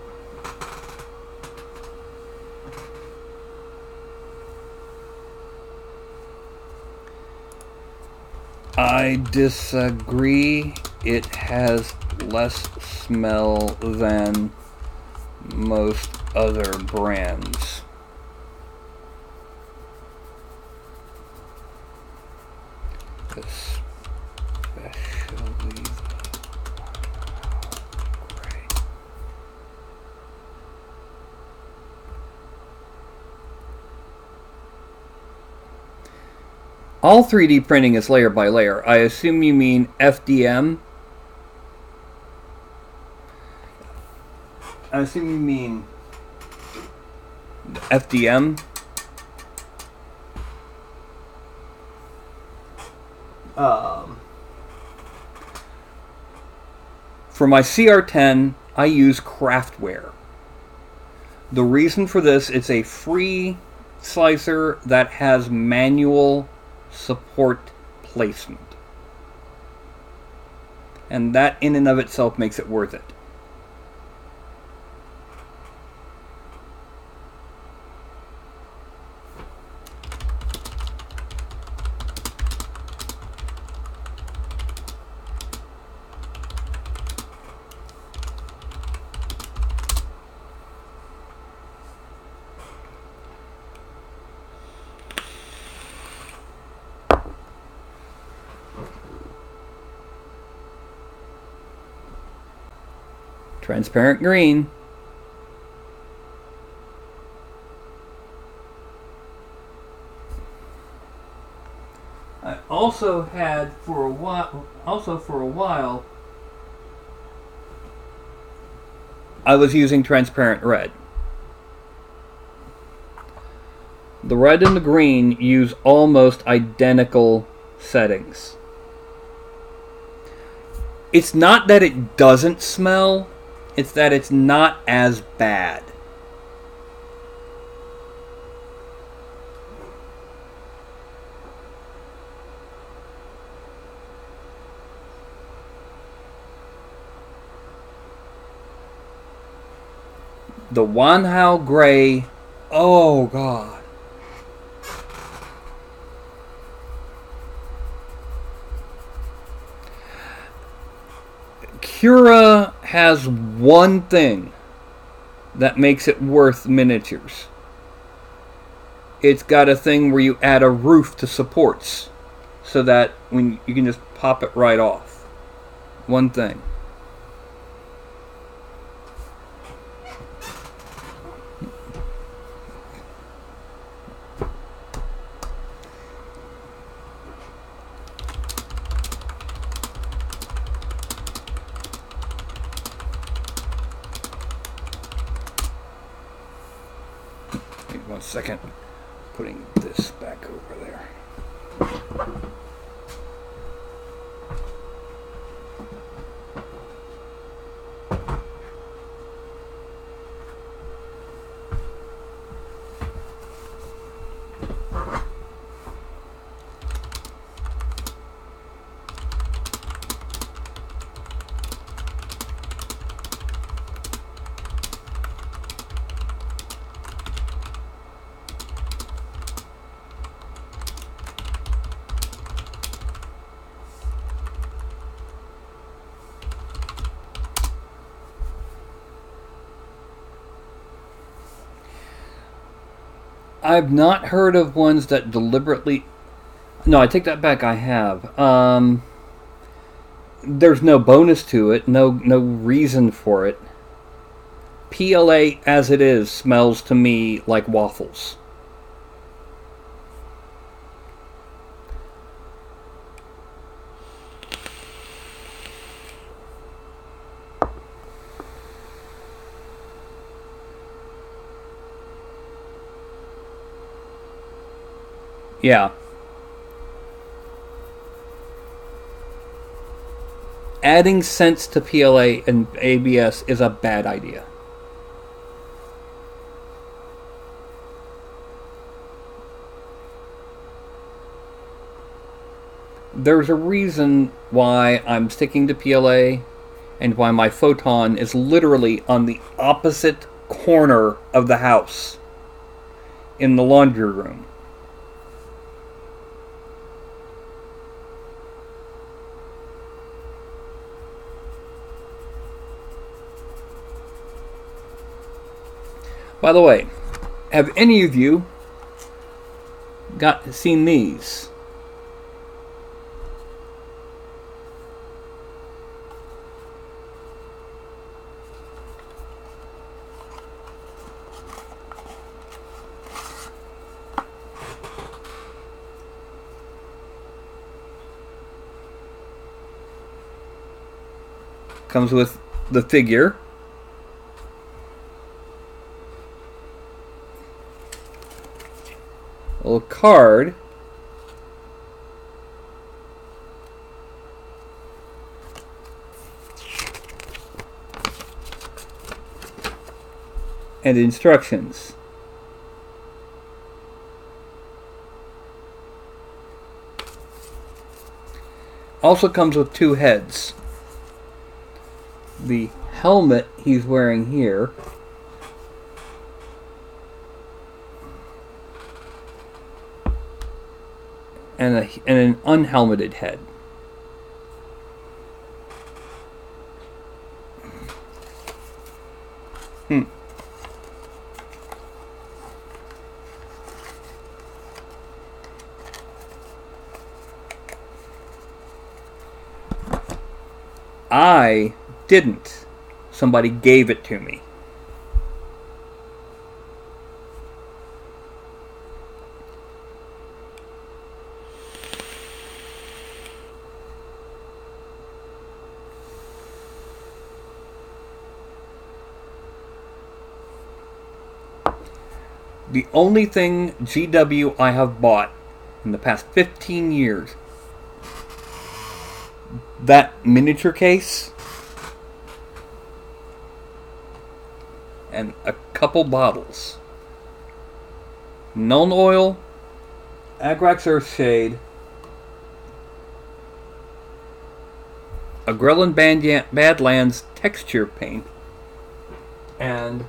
I disagree. It has less smell than most other brands. Especially All 3D printing is layer by layer. I assume you mean FDM? I assume you mean FDM? For my CR10, I use Craftware. The reason for this, it's a free slicer that has manual support placement. And that in and of itself makes it worth it. Transparent green. I also had for a while, I was using transparent red. The red and the green use almost identical settings. It's not that it doesn't smell, it's that it's not as bad. The Wanhao Gray, oh God. Cura has one thing that makes it worth miniatures. It's got a thing where you add a roof to supports so that when you can just pop it right off. One thing. Wait 1 second. Putting this back over there. I've not heard of ones that deliberately... No, I take that back, I have. There's no bonus to it, no reason for it. PLA as it is smells to me like waffles. Yeah. Adding scents to PLA and ABS is a bad idea. There's a reason why I'm sticking to PLA and why my photon is literally on the opposite corner of the house in the laundry room. By the way, have any of you seen these? Comes with the figure. A little card. And instructions. Also comes with two heads. The helmet he's wearing here. And an unhelmeted head. I didn't. Somebody gave it to me. The only thing GW I have bought in the past 15 years, that miniature case and a couple bottles. Nuln Oil, Agrax Earthshade, a Grelin Badlands texture paint, and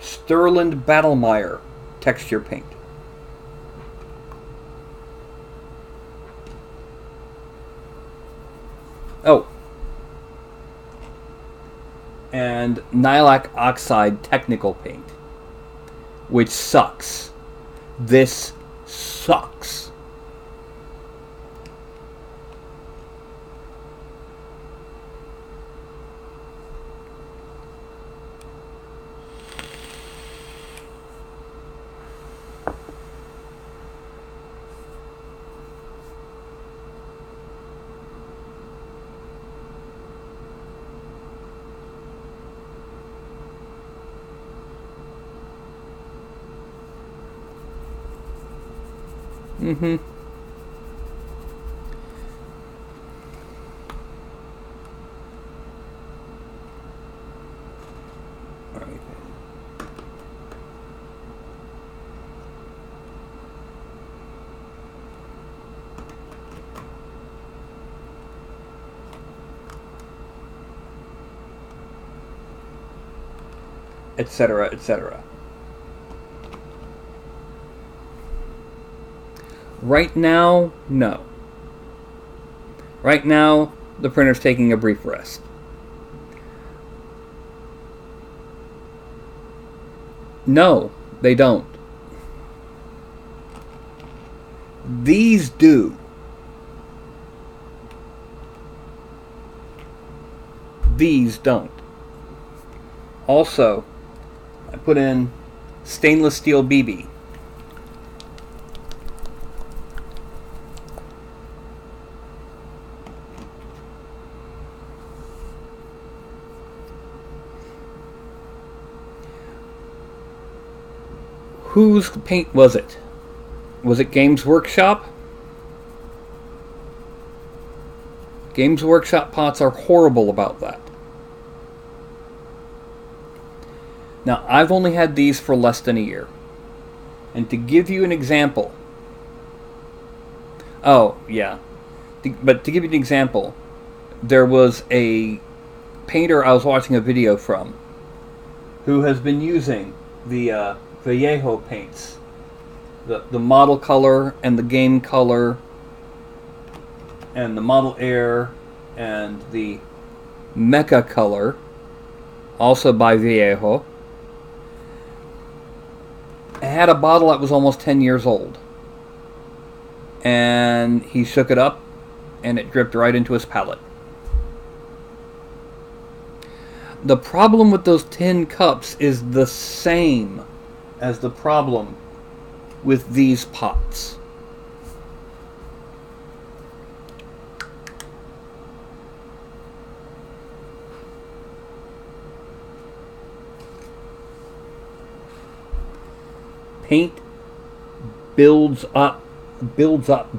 Sterland Battlemire texture paint. Oh. And Nailac Oxide technical paint. Which sucks. This sucks. Mm-hmm. All right. Etc., etc. Right now, no. Right now, the printer's taking a brief rest. No, they don't. These do. These don't. Also, I put in stainless steel BB. Whose paint was it? Was it Games Workshop? Games Workshop pots are horrible about that. Now, I've only had these for less than a year. And to give you an example... Oh, yeah. But to give you an example, there was a painter I was watching a video from who has been using the Vallejo paints. The model color and the game color and the model air and the mecha color, also by Vallejo. I had a bottle that was almost 10 years old. And he shook it up and it dripped right into his palette. The problem with those tin cups is the same as the problem with these pots. paint builds up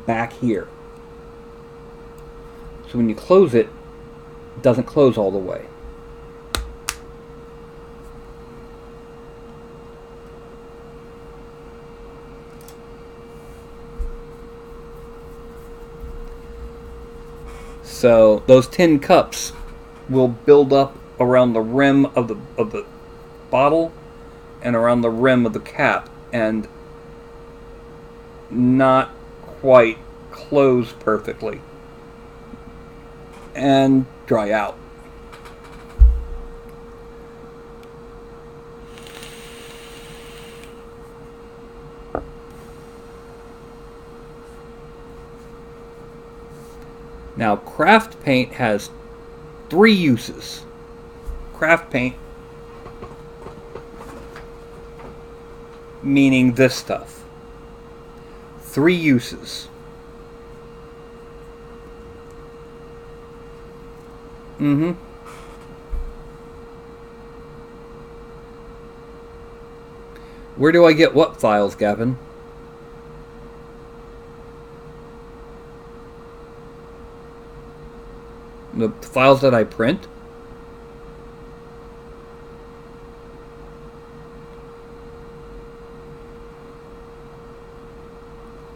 back here. So when you close it, it doesn't close all the way. So those tin cups will build up around the rim of the bottle and around the rim of the cap and not quite close perfectly and dry out. Now, craft paint has 3 uses. Craft paint, meaning this stuff. 3 uses. Where do I get what files, Gavin? The files that I print?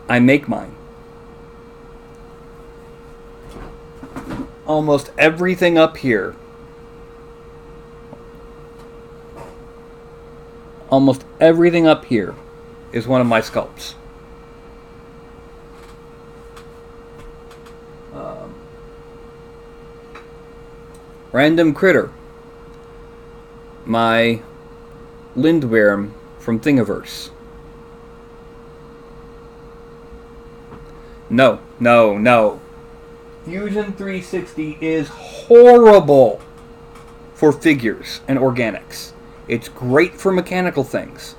I make mine. Almost everything up here. Almost everything up here is one of my sculpts. Random Critter. My Lindworm from Thingiverse. No. Fusion 360 is horrible for figures and organics. It's great for mechanical things.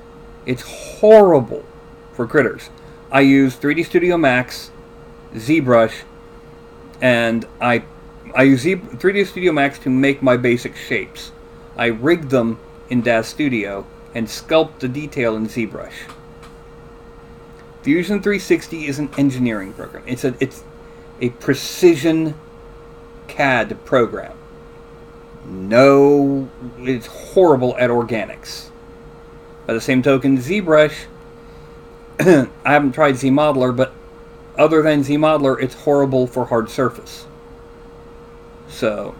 It's horrible for critters. I use 3D Studio Max, ZBrush, and I use 3D Studio Max to make my basic shapes. I rig them in DAZ Studio and sculpt the detail in ZBrush. Fusion 360 is an engineering program. It's a precision CAD program. No, it's horrible at organics. By the same token, ZBrush, I haven't tried ZModeler, but other than ZModeler, it's horrible for hard surface. So,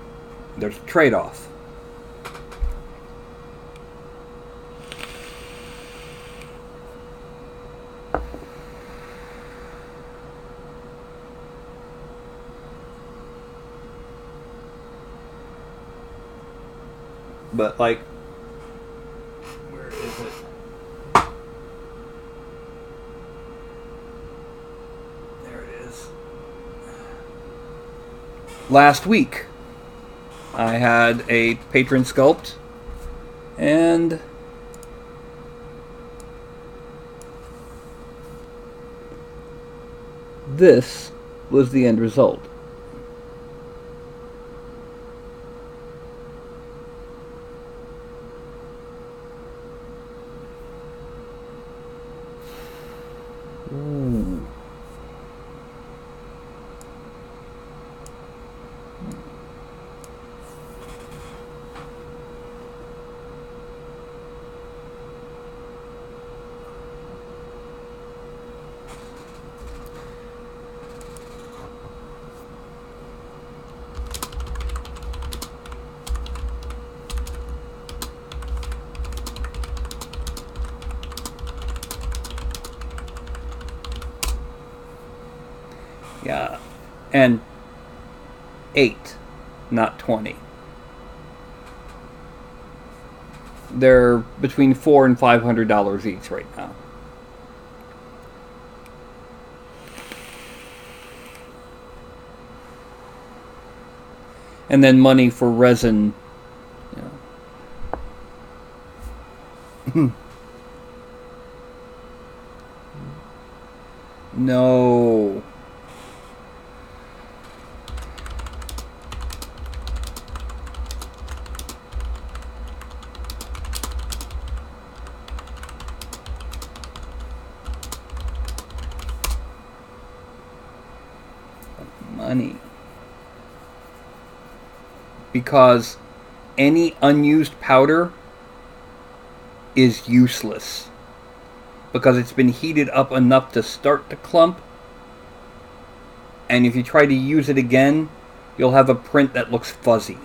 there's a trade-off. But, like, where is it? There it is. Last week, I had a patron sculpt, and this was the end result. Ooh. Yeah, and 8, not 20. They're between $400 and $500 each right now. And then money for resin. No. money. Because any unused powder is useless. Because it's been heated up enough to start to clump. And if you try to use it again, you'll have a print that looks fuzzy.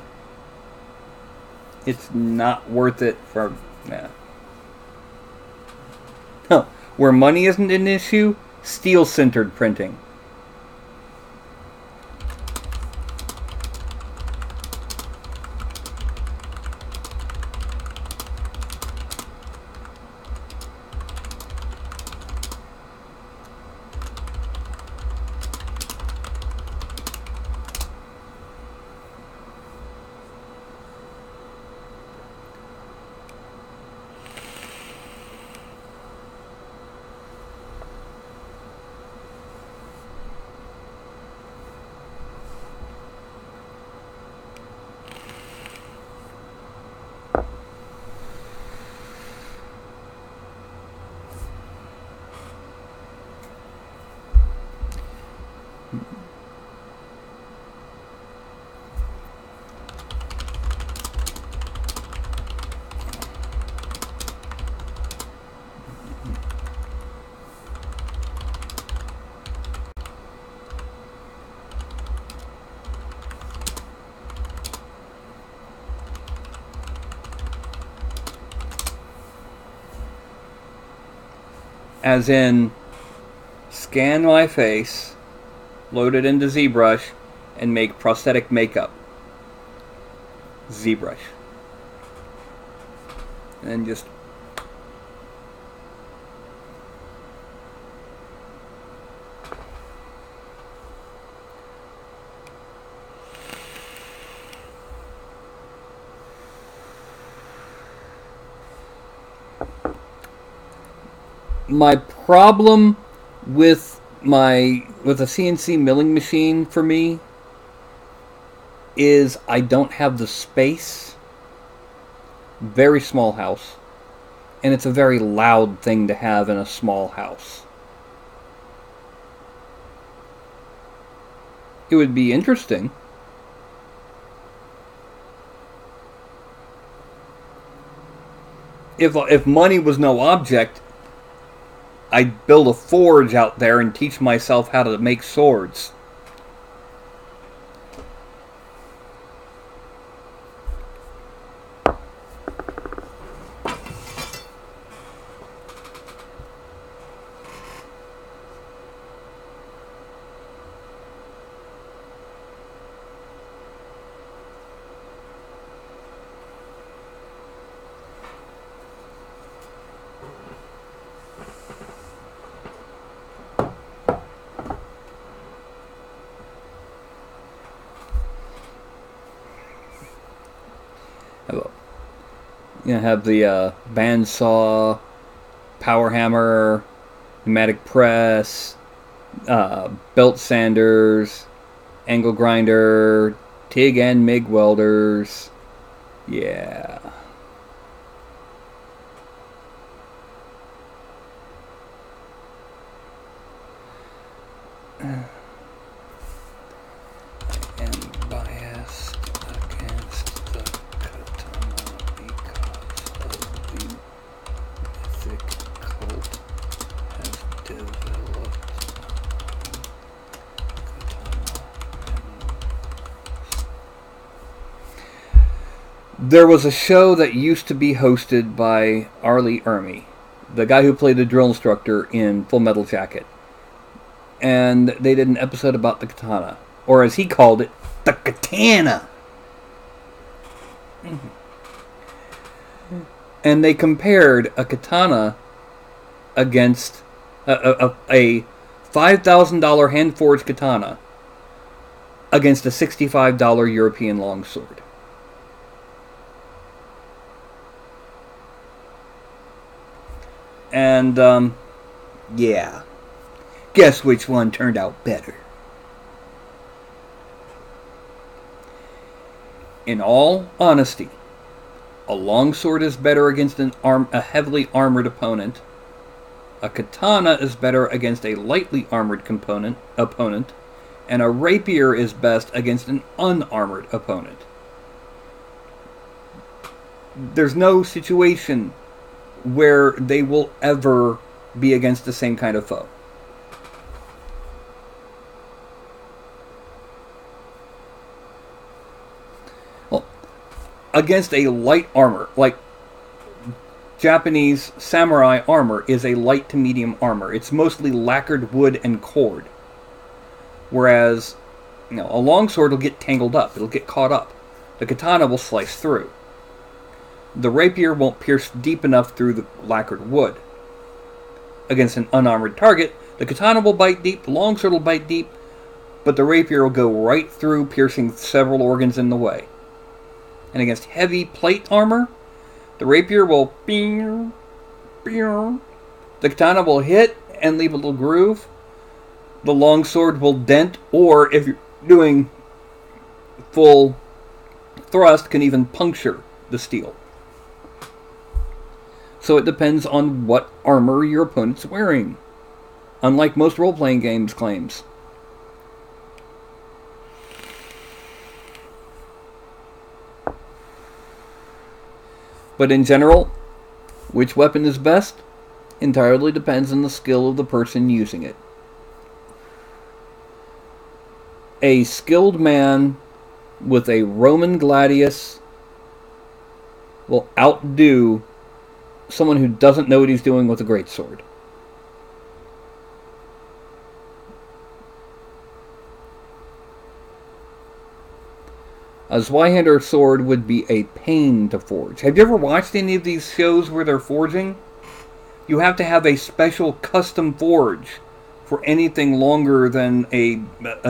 It's not worth it for... Nah. Huh. Where money isn't an issue, steel-sintered printing. As in, scan my face, load it into ZBrush, and make prosthetic makeup. ZBrush. And then just... My problem with a CNC milling machine for me is I don't have the space. Very small house. And it's a very loud thing to have in a small house. It would be interesting. If money was no object, I'd build a forge out there and teach myself how to make swords. You know, have the bandsaw, power hammer, pneumatic press, belt sanders, angle grinder, TIG and MIG welders. Yeah. I am biased against the katana because of the mythic cult has developed katana. There was a show that used to be hosted by Arlie Ermy, the guy who played the drill instructor in Full Metal Jacket. And they did an episode about the katana. Or as he called it, the katana. And they compared a katana against a $5,000 hand-forged katana against a $65 European longsword. And, yeah. Guess which one turned out better? In all honesty, a longsword is better against a heavily armored opponent. A katana is better against a lightly armored opponent. And a rapier is best against an unarmored opponent. There's no situation where they will ever be against the same kind of foe. Well, against a light armor, like Japanese samurai armor is a light to medium armor. It's mostly lacquered wood and cord. Whereas, a longsword will get tangled up. It'll get caught up. The katana will slice through. The rapier won't pierce deep enough through the lacquered wood. Against an unarmored target, the katana will bite deep, the longsword will bite deep, but the rapier will go right through, piercing several organs in the way. And against heavy plate armor, the rapier will bing, bing. The katana will hit and leave a little groove. The longsword will dent, or if you're doing full thrust, can even puncture the steel. So it depends on what armor your opponent's wearing, unlike most role-playing games claims. But in general, which weapon is best entirely depends on the skill of the person using it. A skilled man with a Roman gladius will outdo someone who doesn't know what he's doing with a greatsword. A Zweihander sword would be a pain to forge. Have you ever watched any of these shows where they're forging? You have to have a special custom forge for anything longer than a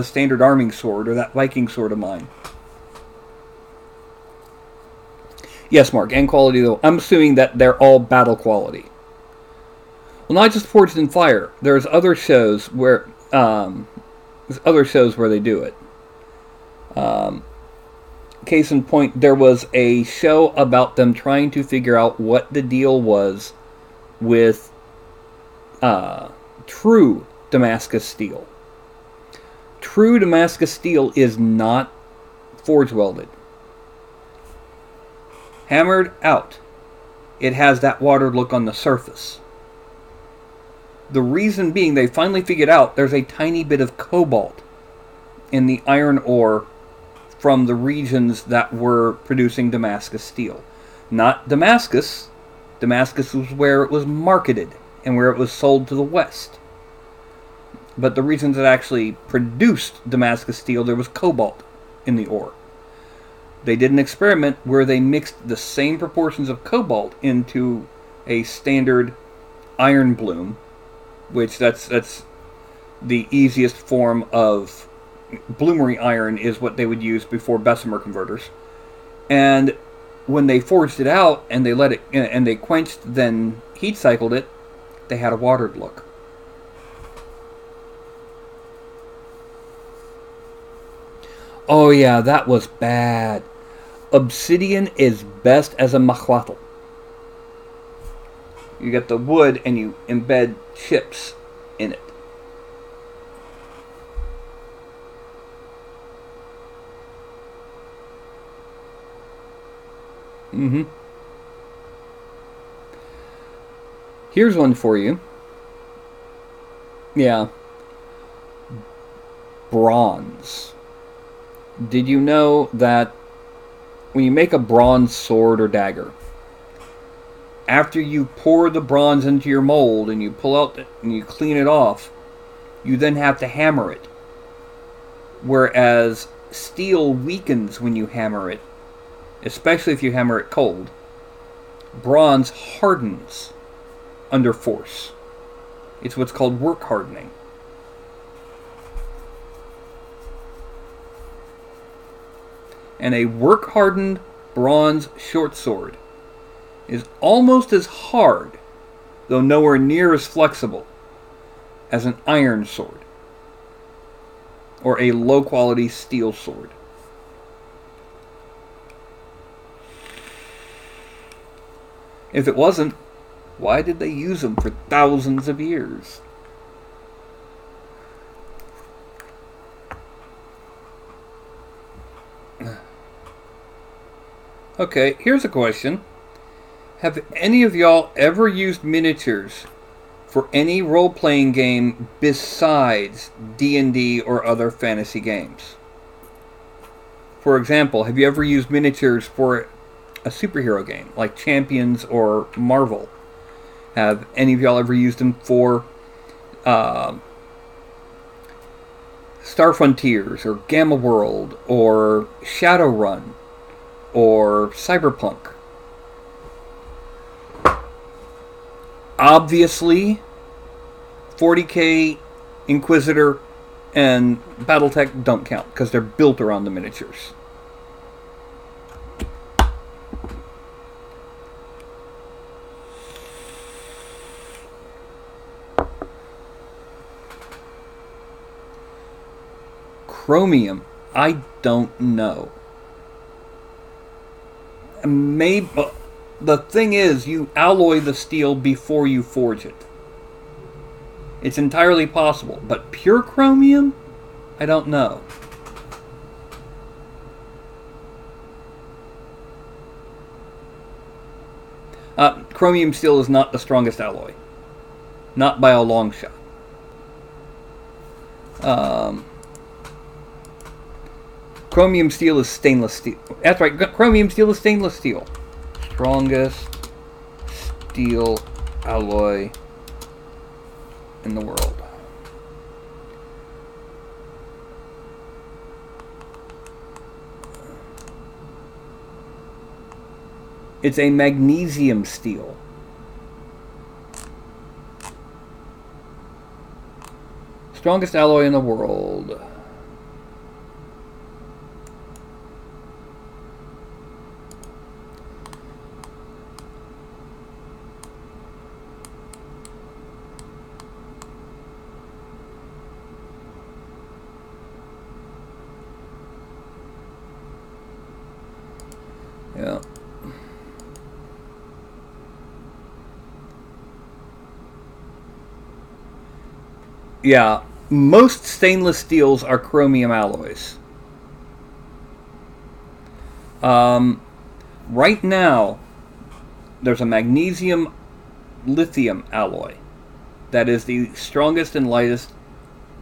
standard arming sword or that Viking sword of mine. Yes, Mark, and quality though. I'm assuming that they're all battle quality. Well, not just Forged in Fire. There's other shows where they do it. Case in point, there was a show about them trying to figure out what the deal was with true Damascus steel. True Damascus steel is not forge welded. Hammered out, it has that watered look on the surface. The reason being, they finally figured out there's a tiny bit of cobalt in the iron ore from the regions that were producing Damascus steel. Not Damascus. Damascus was where it was marketed and where it was sold to the West. But the regions that actually produced Damascus steel, there was cobalt in the ore. They did an experiment where they mixed the same proportions of cobalt into a standard iron bloom, which that's the easiest form of bloomery iron is what they would use before Bessemer converters. And when they forged it out and they let it and they quenched, then heat cycled it, they had a watered look. Oh yeah, that was bad. Obsidian is best as a mahuatl. You get the wood and you embed chips in it. Here's one for you. Yeah. Bronze. Did you know that when you make a bronze sword or dagger, after you pour the bronze into your mold and you pull out and you clean it off, you then have to hammer it. Whereas steel weakens when you hammer it, especially if you hammer it cold. Bronze hardens under force. It's what's called work hardening. And a work-hardened bronze short sword is almost as hard, though nowhere near as flexible, as an iron sword or a low-quality steel sword. If it wasn't, why did they use them for thousands of years? Okay, here's a question. Have any of y'all ever used miniatures for any role-playing game besides D&D or other fantasy games? For example, have you ever used miniatures for a superhero game like Champions or Marvel? Have any of y'all ever used them for Star Frontiers or Gamma World or Shadowrun or Cyberpunk? Obviously, 40K, Inquisitor, and Battletech don't count because they're built around the miniatures. Chromium, I don't know. Maybe the thing is, you alloy the steel before you forge it. It's entirely possible, but pure chromium, I don't know. Chromium steel is not the strongest alloy, not by a long shot. Chromium steel is stainless steel. That's right, chromium steel is stainless steel. Strongest steel alloy in the world. It's a magnesium steel. Strongest alloy in the world. Yeah. Yeah, most stainless steels are chromium alloys. Right now, there's a magnesium lithium alloy that is the strongest and lightest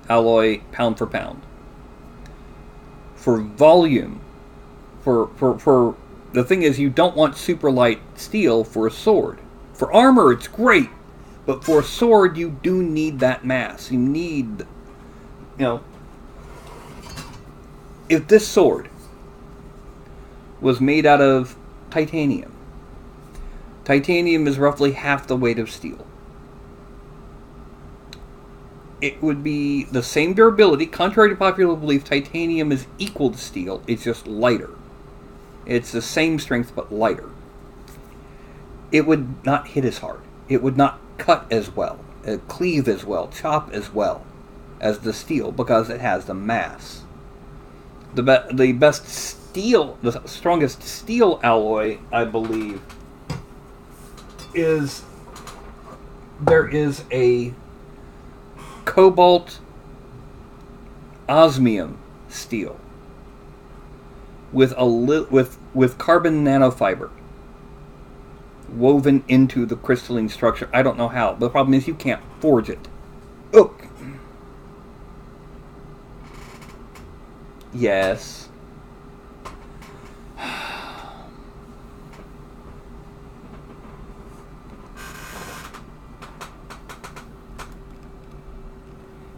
alloy pound for pound. For volume, for the thing is, you don't want super light steel for a sword. For armor, it's great, but for a sword, you do need that mass. You need, if this sword was made out of titanium, titanium is roughly half the weight of steel. It would be the same durability. Contrary to popular belief, titanium is equal to steel. It's just lighter. It's the same strength, but lighter. It would not hit as hard. It would not cut as well, cleave as well, chop as well as the steel because it has the mass. The best steel, the strongest steel alloy, I believe, there is a cobalt osmium steel with with carbon nanofiber woven into the crystalline structure. I don't know how. The problem is you can't forge it. Oh. Yes.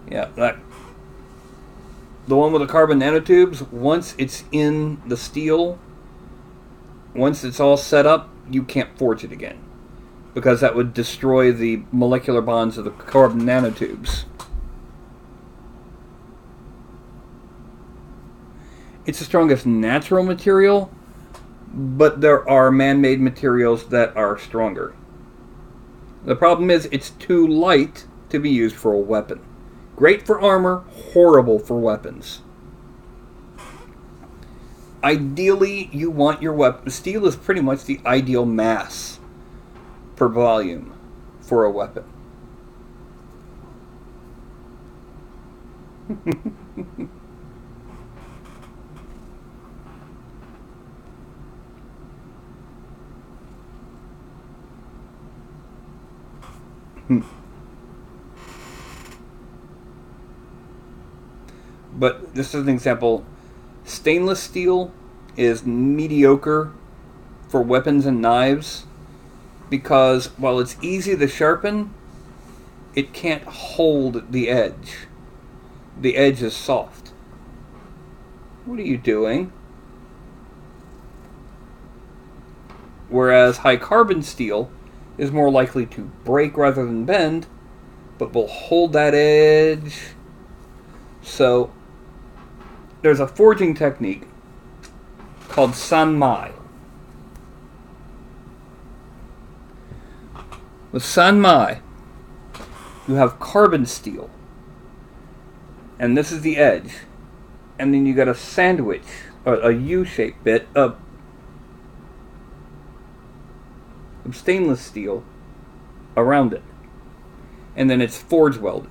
Yeah, the one with the carbon nanotubes, once it's in the steel, once it's all set up, you can't forge it again. Because that would destroy the molecular bonds of the carbon nanotubes. It's the strongest natural material, but there are man-made materials that are stronger. The problem is it's too light to be used for a weapon. Great for armor, horrible for weapons. Ideally, you want your weapon... Steel is pretty much the ideal mass per volume for a weapon. But this is an example. Stainless steel is mediocre for weapons and knives because while it's easy to sharpen, it can't hold the edge. The edge is soft. What are you doing? Whereas high carbon steel is more likely to break rather than bend, but will hold that edge. So there's a forging technique called sanmai. With sanmai, you have carbon steel, and this is the edge, and then you got a sandwich, a U-shaped bit of stainless steel around it, and then it's forge welded.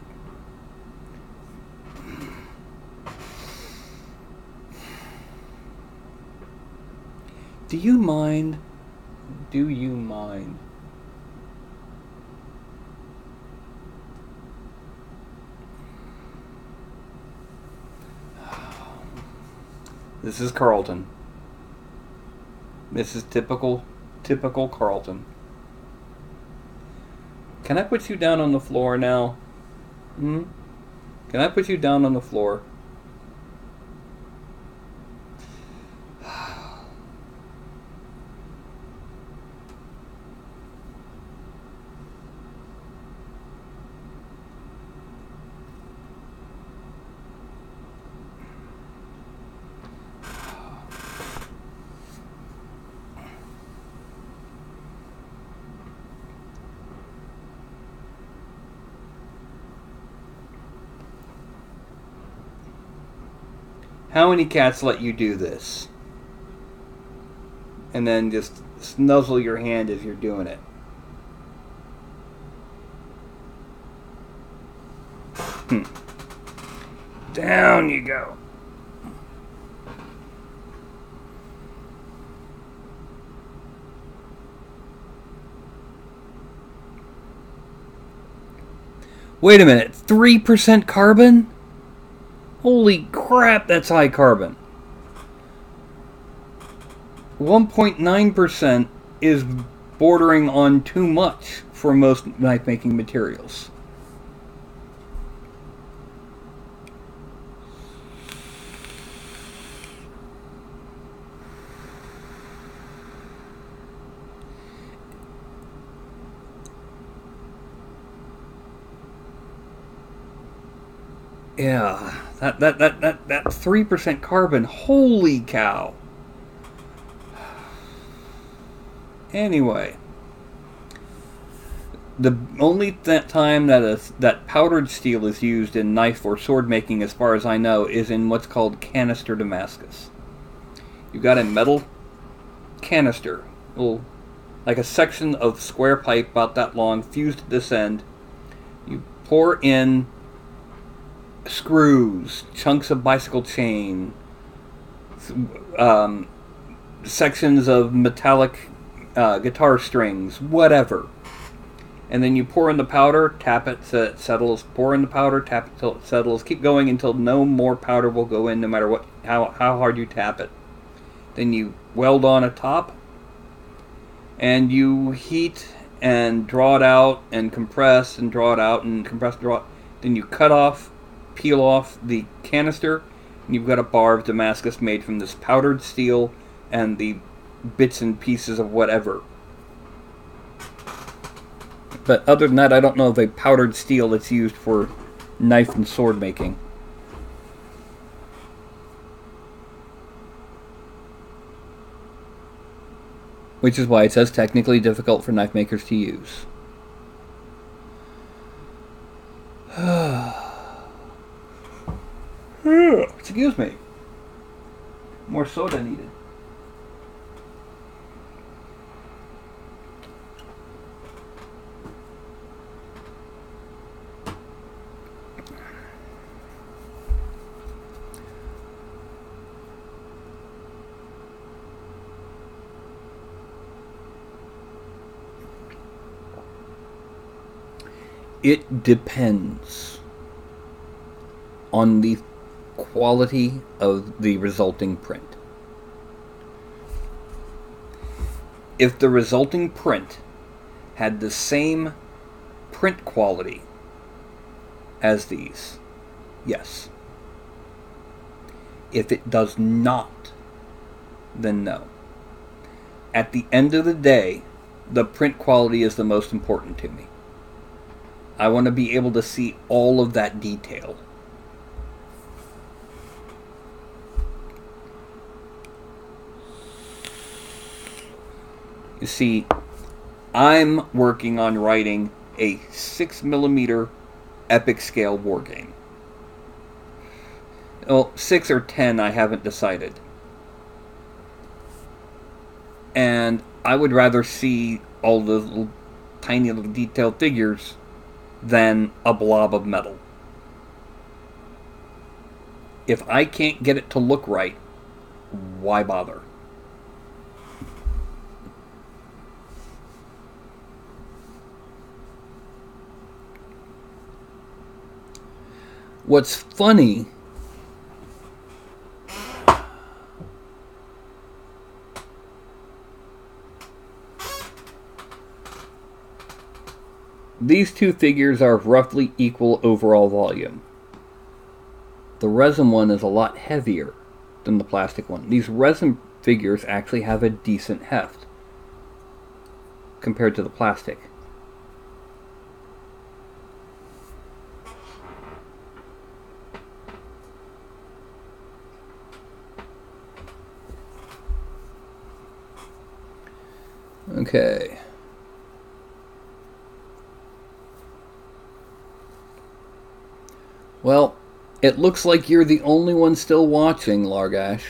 Do you mind? Do you mind? This is Carlton. This is typical Carlton. Can I put you down on the floor now? Can I put you down on the floor? How many cats let you do this? And then just snuzzle your hand as you're doing it. Down you go. Wait a minute, 3% carbon? Holy crap, that's high carbon. 1.9% is bordering on too much for most knife making materials. Yeah, that 3% carbon, holy cow. Anyway, the only time that powdered steel is used in knife or sword making, as far as I know, is in what's called canister Damascus. You've got a metal canister, like a section of square pipe about that long, fused at this end. You pour in screws, chunks of bicycle chain, sections of metallic guitar strings, whatever. And then you pour in the powder, tap it so it settles, pour in the powder, tap it till it settles, keep going until no more powder will go in no matter how hard you tap it. Then you weld on a top, and you heat and draw it out and compress and draw it out and compress and draw it. Then you peel off the canister, and you've got a bar of Damascus made from this powdered steel and the bits and pieces of whatever. But other than that, I don't know of a powdered steel that's used for knife and sword making. Which is why it says technically difficult for knife makers to use. Excuse me. More soda needed. It depends on the quality of the resulting print. If the resulting print had the same print quality as these, yes. If it does not, then no. At the end of the day, the print quality is the most important to me. I want to be able to see all of that detail. You see, I'm working on writing a 6mm epic scale war game. Well, 6 or 10, I haven't decided. And I would rather see all the little, tiny little detailed figures than a blob of metal. If I can't get it to look right, why bother? What's funny these two figures are of roughly equal overall volume. The resin one is a lot heavier than the plastic one. These resin figures actually have a decent heft compared to the plastic. Okay. Well, it looks like you're the only one still watching, Largash.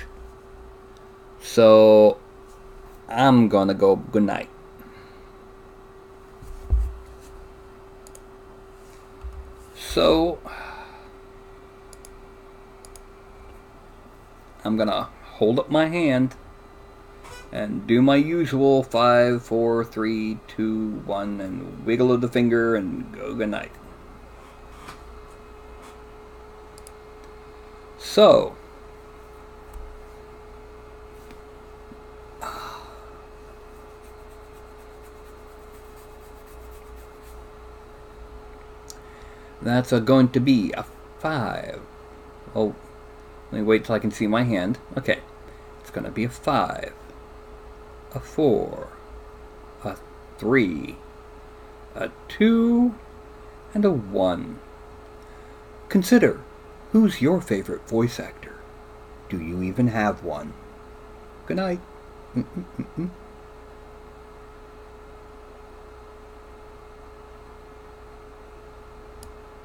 So, I'm gonna go good night. So, I'm gonna hold up my hand and do my usual 5, 4, 3, 2, 1, and wiggle of the finger and go good night. So, that's going to be a 5. Oh, let me wait till I can see my hand. Okay, it's going to be a 5, a 4, a 3, a 2, and a 1. Consider, who's your favorite voice actor? Do you even have one? Good night.